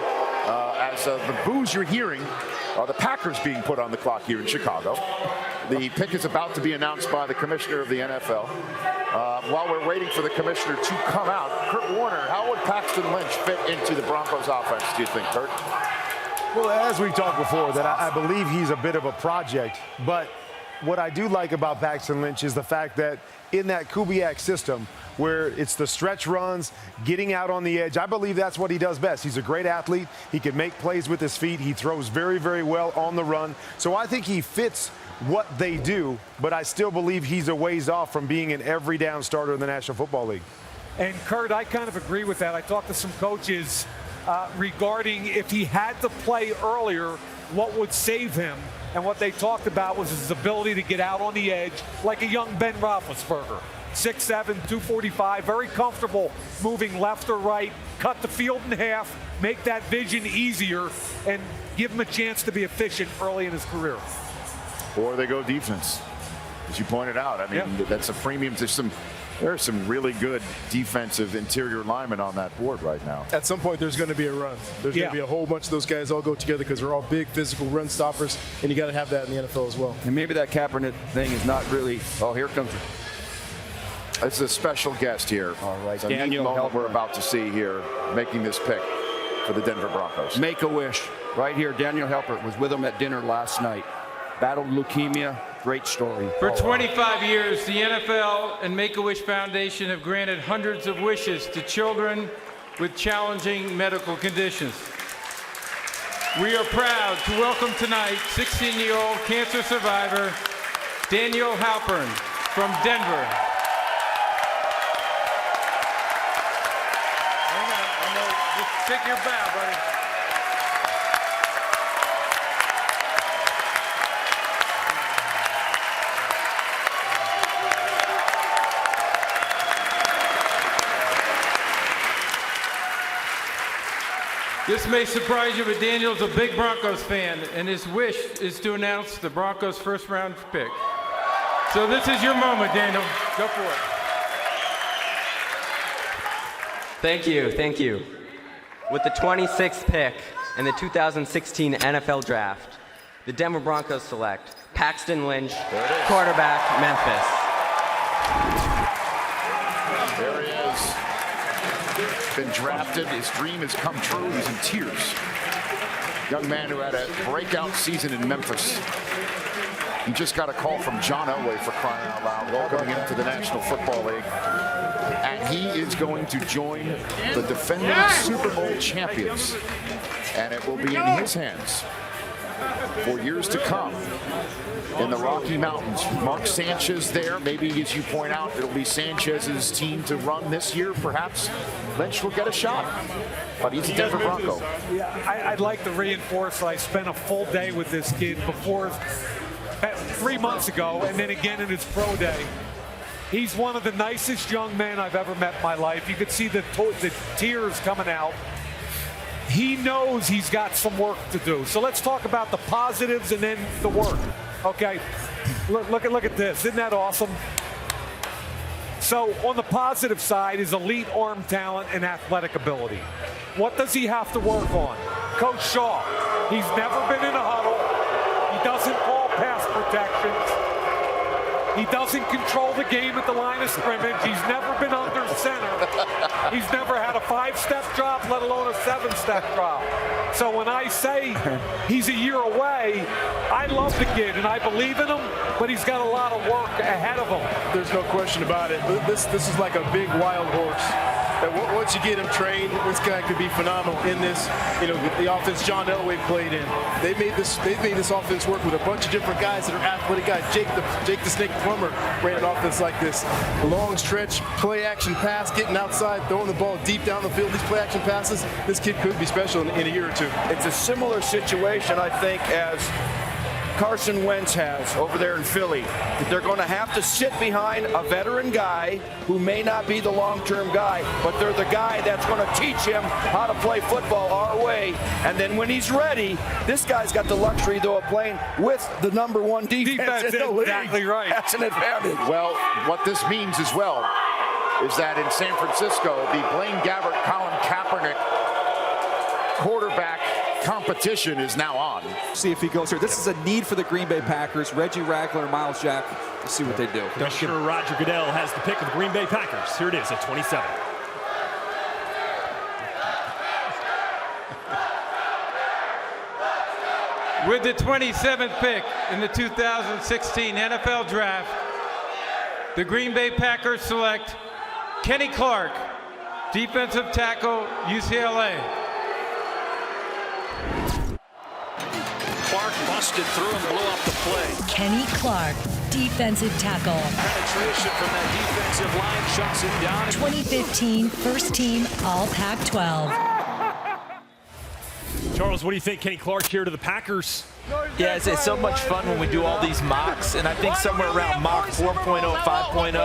As the boos you're hearing are the Packers being put on the clock here in Chicago. The pick is about to be announced by the commissioner of the NFL. While we're waiting for the commissioner to come out, Kurt Warner, how would Paxton Lynch fit into the Broncos offense, do you think, Kurt? Well, as we talked before, that I believe he's a bit of a project. But what I do like about Paxton Lynch is the fact that in that Kubiak system, where it's the stretch runs, getting out on the edge, I believe that's what he does best. He's a great athlete. He can make plays with his feet. He throws very, very well on the run. So I think he fits what they do, but I still believe he's a ways off from being an every down starter in the National Football League. And Kurt, I kind of agree with that. I talked to some coaches regarding if he had to play earlier, what would save him. And what they talked about was his ability to get out on the edge like a young Ben Roethlisberger. 6'7", 245, very comfortable moving left or right, cut the field in half, make that vision easier, and give him a chance to be efficient early in his career. Or they go defense, as you pointed out. I mean, that's a premium. There are some really good defensive interior linemen on that board right now. At some point, there's going to be a run. There's going to be a whole bunch of those guys all go together because they're all big, physical run stoppers, and you got to have that in the NFL as well. And maybe that Kaepernick thing is not really. Oh, here comes. It's a special guest here. All right, it's a Daniel moment Helper. we're about to see here, making this pick for the Denver Broncos. Make a wish. Right here, Daniel Helper was with him at dinner last night. Battled leukemia. Great story. For 25 years, the NFL and Make-A-Wish Foundation have granted hundreds of wishes to children with challenging medical conditions. We are proud to welcome tonight 16-year-old cancer survivor Daniel Halpern from Denver. Hang on, just take your bow, buddy. This may surprise you, but Daniel's a big Broncos fan, and his wish is to announce the Broncos' first-round pick. So this is your moment, Daniel. Go for it. Thank you, thank you. With the 26th pick in the 2016 NFL Draft, the Denver Broncos select Paxton Lynch, quarterback, Memphis. There he is. Been drafted. His dream has come true. He's in tears. Young man who had a breakout season in Memphis. He just got a call from John Elway, for crying out loud, welcoming him to the National Football League. And he is going to join the defending Super Bowl champions. And it will be in his hands for years to come in the Rocky Mountains. Mark Sanchez there. Maybe, as you point out, it'll be Sanchez's team to run this year. Perhaps Lynch will get a shot. But he's a Denver Bronco. Yeah, I'd like to reinforce I spent a full day with this kid before 3 months ago, and then again in his pro day. He's one of the nicest young men I've ever met in my life. You could see the tears coming out. he knows he's got some work to do. So let's talk about the positives and then the work. Okay, look at this. Isn't that awesome? So on the positive side is elite arm talent and athletic ability. What does he have to work on? Coach Shaw, he's never been in a huddle. He doesn't call pass protections. He doesn't control the game at the line of scrimmage. He's never been under center. He's never had a 5-step drop, let alone a 7-step drop. So when I say he's a year away, I love the kid and I believe in him, but he's got a lot of work ahead of him. There's no question about it. This is like a big wild horse. And once you get him trained, this guy could be phenomenal in this. You know, the offense John Elway played in. They've made this offense work with a bunch of different guys that are athletic guys. Jake the Snake Plummer ran an offense like this. Long stretch, play action pass, getting outside, throwing the ball deep down the field. These play action passes, this kid could be special in a year or two. It's a similar situation, I think, as Carson Wentz has over there in Philly. They're going to have to sit behind a veteran guy who may not be the long-term guy, but they're the guy that's going to teach him how to play football our way. And then when he's ready, this guy's got the luxury, though, of playing with the #1 defense in the league. Exactly right. That's an advantage. Well, what this means as well is that in San Francisco, the Blaine Gabbert, Colin Kaepernick quarterback competition is now on. See if he goes here. This is a need for the Green Bay Packers. Reggie Ragler and Miles Jack. Let's see what they do. Commissioner Roger Goodell has the pick of the Green Bay Packers. Here it is at 27. With the 27th pick in the 2016 NFL Draft, the Green Bay Packers select Kenny Clark, defensive tackle, UCLA. Clark busted through and blew up the play. Kenny Clark, defensive tackle. Penetration from that defensive line shuts him down. 2015 first team All Pac-12. Charles, what do you think, Kenny Clark here to the Packers? Yeah, it's so much fun when we do all these mocks, and I think somewhere around mock 4.0, 5.0,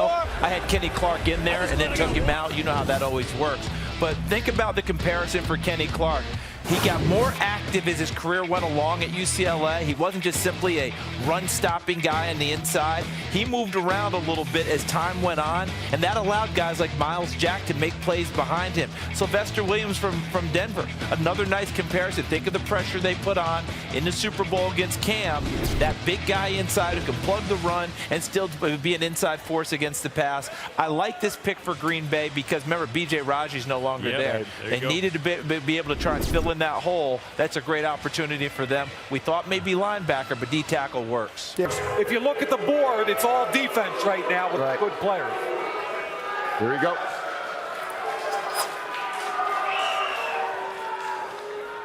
I had Kenny Clark in there and then took him out. You know how that always works. But think about the comparison for Kenny Clark. He got more active as his career went along at UCLA. He wasn't just simply a run-stopping guy on the inside. He moved around a little bit as time went on, and that allowed guys like Miles Jack to make plays behind him. Sylvester Williams from Denver, another nice comparison. Think of the pressure they put on in the Super Bowl against Cam. That big guy inside who can plug the run and still be an inside force against the pass. I like this pick for Green Bay because, remember, B.J. Raji's no longer there. They needed to be able to try and fill in that hole. That's a great opportunity for them. We thought maybe linebacker, but D-tackle works. If you look at the board, it's all defense right now with good players. Here we go.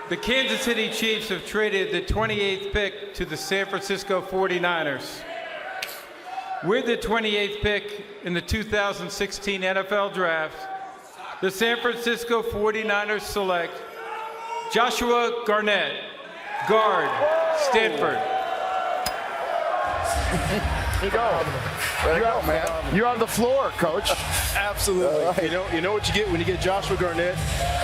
The Kansas City Chiefs have traded the 28th pick to the San Francisco 49ers. With the 28th pick in the 2016 NFL Draft, the San Francisco 49ers select Joshua Garnett, guard, Stanford. There you go. There you go, man. You're on the floor, Coach. Absolutely. You know what you get when you get Joshua Garnett?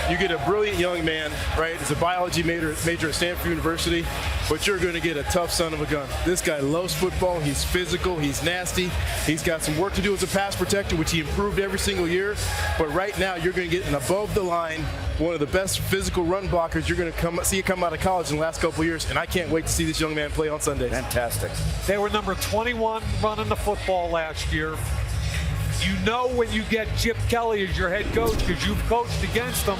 You get a brilliant young man, right? He's a biology major at Stanford University, but you're going to get a tough son of a gun. This guy loves football. He's physical. He's nasty. He's got some work to do as a pass protector, which he improved every single year. But right now, you're going to get an above-the-line, one of the best physical run blockers you're going to see come out of college in the last couple of years, and I can't wait to see this young man play on Sunday. Fantastic. They were number 21 running the football last year. You know when you get Chip Kelly as your head coach because you've coached against him,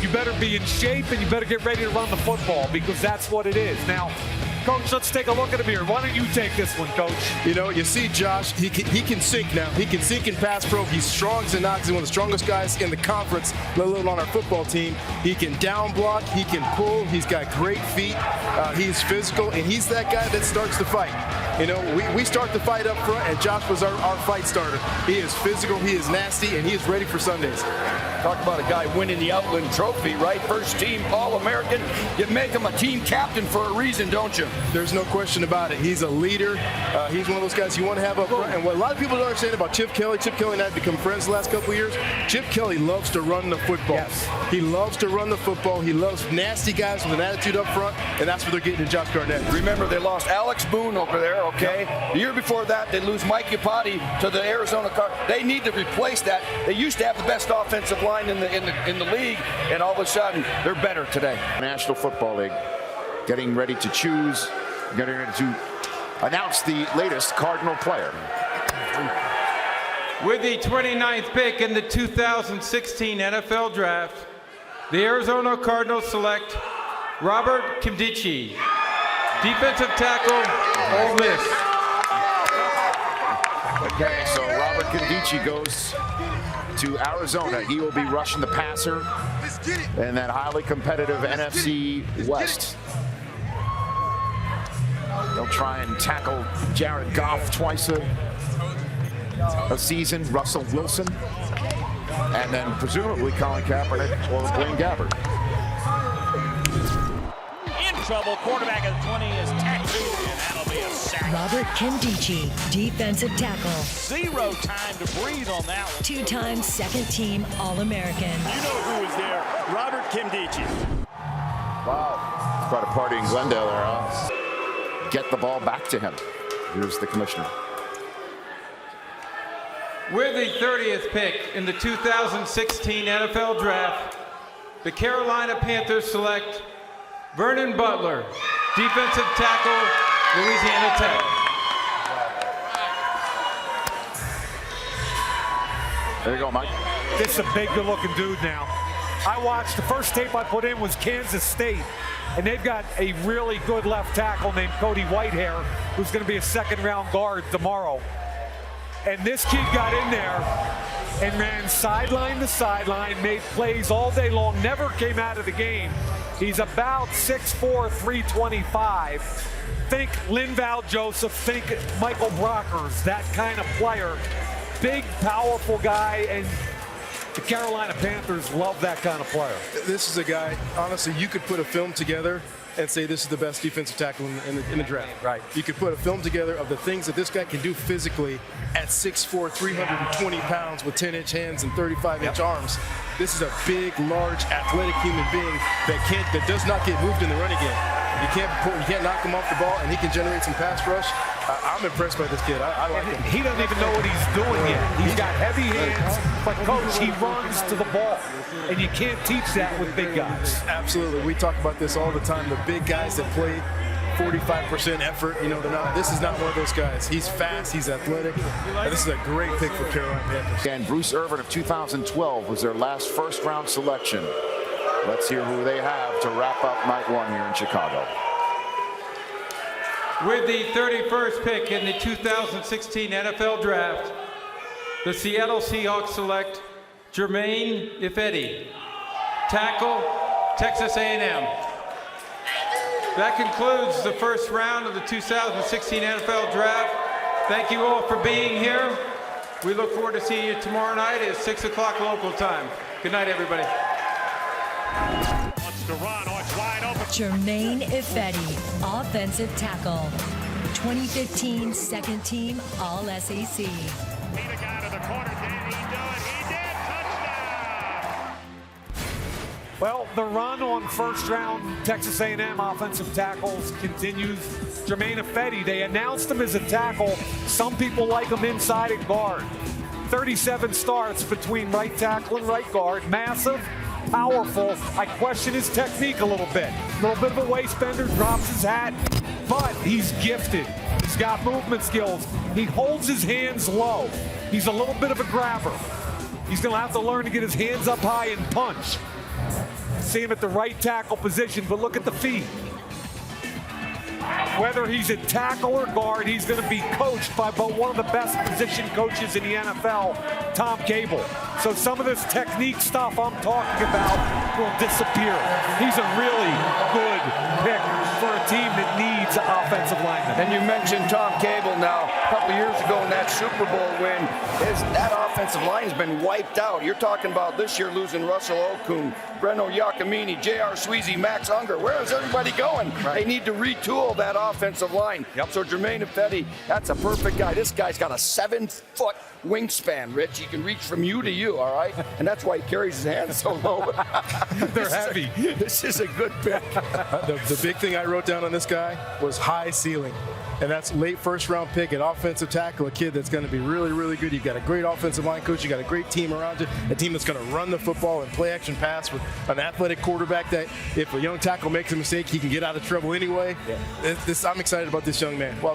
you better be in shape and you better get ready to run the football because that's what it is. Now, Coach, let's take a look at him here. Why don't you take this one, Coach? You know, you see Josh, he can sink now. He can sink in pass pro. He's strong as an ox. He's one of the strongest guys in the conference, let alone on our football team. He can down block. He can pull. He's got great feet. He's physical, and he's that guy that starts the fight. You know, we start the fight up front, and Josh was our fight starter. He is physical, he is nasty, and he is ready for Sundays. Talk about a guy winning the Oakland trophy, right? First team All-American. You make him a team captain for a reason, don't you? There's no question about it. He's a leader. He's one of those guys you want to have up front. And what a lot of people don't understand about Chip Kelly and I have become friends the last couple of years. Chip Kelly loves to run the football. Yes. He loves to run the football. He loves nasty guys with an attitude up front, and that's what they're getting in Josh Garnett. Remember, they lost Alex Boone over there, okay? Yep. The year before that, they lose Mike Iupati to the Arizona Cardinals. They need to replace that. They used to have the best offensive line in the league, and all of a sudden, they're better today. National Football League getting ready to choose, getting ready to announce the latest Cardinal player. With the 29th pick in the 2016 NFL Draft, the Arizona Cardinals select Robert Nkemdiche, defensive tackle, Ole Miss. Okay, so Robert Nkemdiche goes to Arizona. He will be rushing the passer in that highly competitive NFC West. They'll try and tackle Jared Goff twice a season, Russell Wilson, and then presumably Colin Kaepernick or Blaine Gabbert. In trouble, quarterback at the 20 is tattooed, and that'll be a sack. Robert Nkemdiche, defensive tackle. 0 time to breathe on that one. Two-time second-team All-American. You know who was there, Robert Nkemdiche. Wow, quite a party in Glendale there, huh? Get the ball back to him. Here's the commissioner. With the 30th pick in the 2016 NFL Draft, the Carolina Panthers select Vernon Butler, defensive tackle, Louisiana Tech. There you go, Mike. This is a big, good-looking dude now. I watched, the first tape I put in was Kansas State, and they've got a really good left tackle named Cody Whitehair, who's going to be a second-round guard tomorrow. And this kid got in there and ran sideline to sideline, made plays all day long, never came out of the game. He's about 6'4", 325. Think Linval Joseph, think Michael Brockers, that kind of player. Big, powerful guy, and the Carolina Panthers love that kind of player. This is a guy, honestly, you could put a film together and say this is the best defensive tackle in the draft. Right. You could put a film together of the things that this guy can do physically at 6'4", 320 pounds with 10-inch hands and 35-inch arms. This is a big, large, athletic human being that does not get moved in the running game. You can't knock him off the ball, and he can generate some pass rush. I'm impressed by this kid. I like him. He doesn't even know what he's doing yet. He's got heavy hands, but coach, he runs to the ball, and you can't teach that with big guys. Absolutely. We talk about this all the time. The big guys that play 45% effort, you know, this is not one of those guys. He's fast, he's athletic. This is a great pick for Carolina Panthers. And Bruce Irvin of 2012 was their last first-round selection. Let's hear who they have to wrap up night one here in Chicago. With the 31st pick in the 2016 NFL Draft, the Seattle Seahawks select Germain Ifedi, tackle, Texas A&M. That concludes the first round of the 2016 NFL Draft. Thank you all for being here. We look forward to seeing you tomorrow night at 6 o'clock local time. Good night, everybody. Wants to run, it's wide open. Germain Ifedi, offensive tackle. 2015 second team All-SEC. He the guy to the corner. Did he do it? He did. Touchdown. Well, the run on first-round Texas A&M offensive tackles continues. Germain Ifedi, they announced him as a tackle. Some people like him inside at guard. 37 starts between right tackle and right guard. Massive, powerful. I question his technique a little bit. A little bit of a waist bender, drops his hat, but he's gifted. He's got movement skills. He holds his hands low. He's a little bit of a grabber. He's going to have to learn to get his hands up high and punch. See him at the right tackle position, but look at the feet. Whether he's a tackle or guard, he's going to be coached by one of the best position coaches in the NFL, Tom Cable. So some of this technique stuff I'm talking about will disappear. He's a really good pick for a team that needs offensive linemen. And you mentioned Tom Cable now. A couple years ago in that Super Bowl win, that offensive line has been wiped out. You're talking about this year losing Russell Okung, Breno Giacomini, J.R. Sweezy, Max Unger. Where is everybody going? They need to retool that offensive line. So Jermaine Ifedi, that's a perfect guy. This guy's got a 7-foot wingspan, Rich. He can reach from you to you, all right? And that's why he carries his hands so low. They're heavy. This is a good pick. The big thing I wrote down on this guy was high ceiling. And that's late first-round pick at offensive tackle, a kid that's going to be really, really good. You've got a great offensive line coach. You've got a great team around you, a team that's going to run the football and play action pass with an athletic quarterback that if a young tackle makes a mistake, he can get out of trouble anyway. I'm excited about this young man. Well,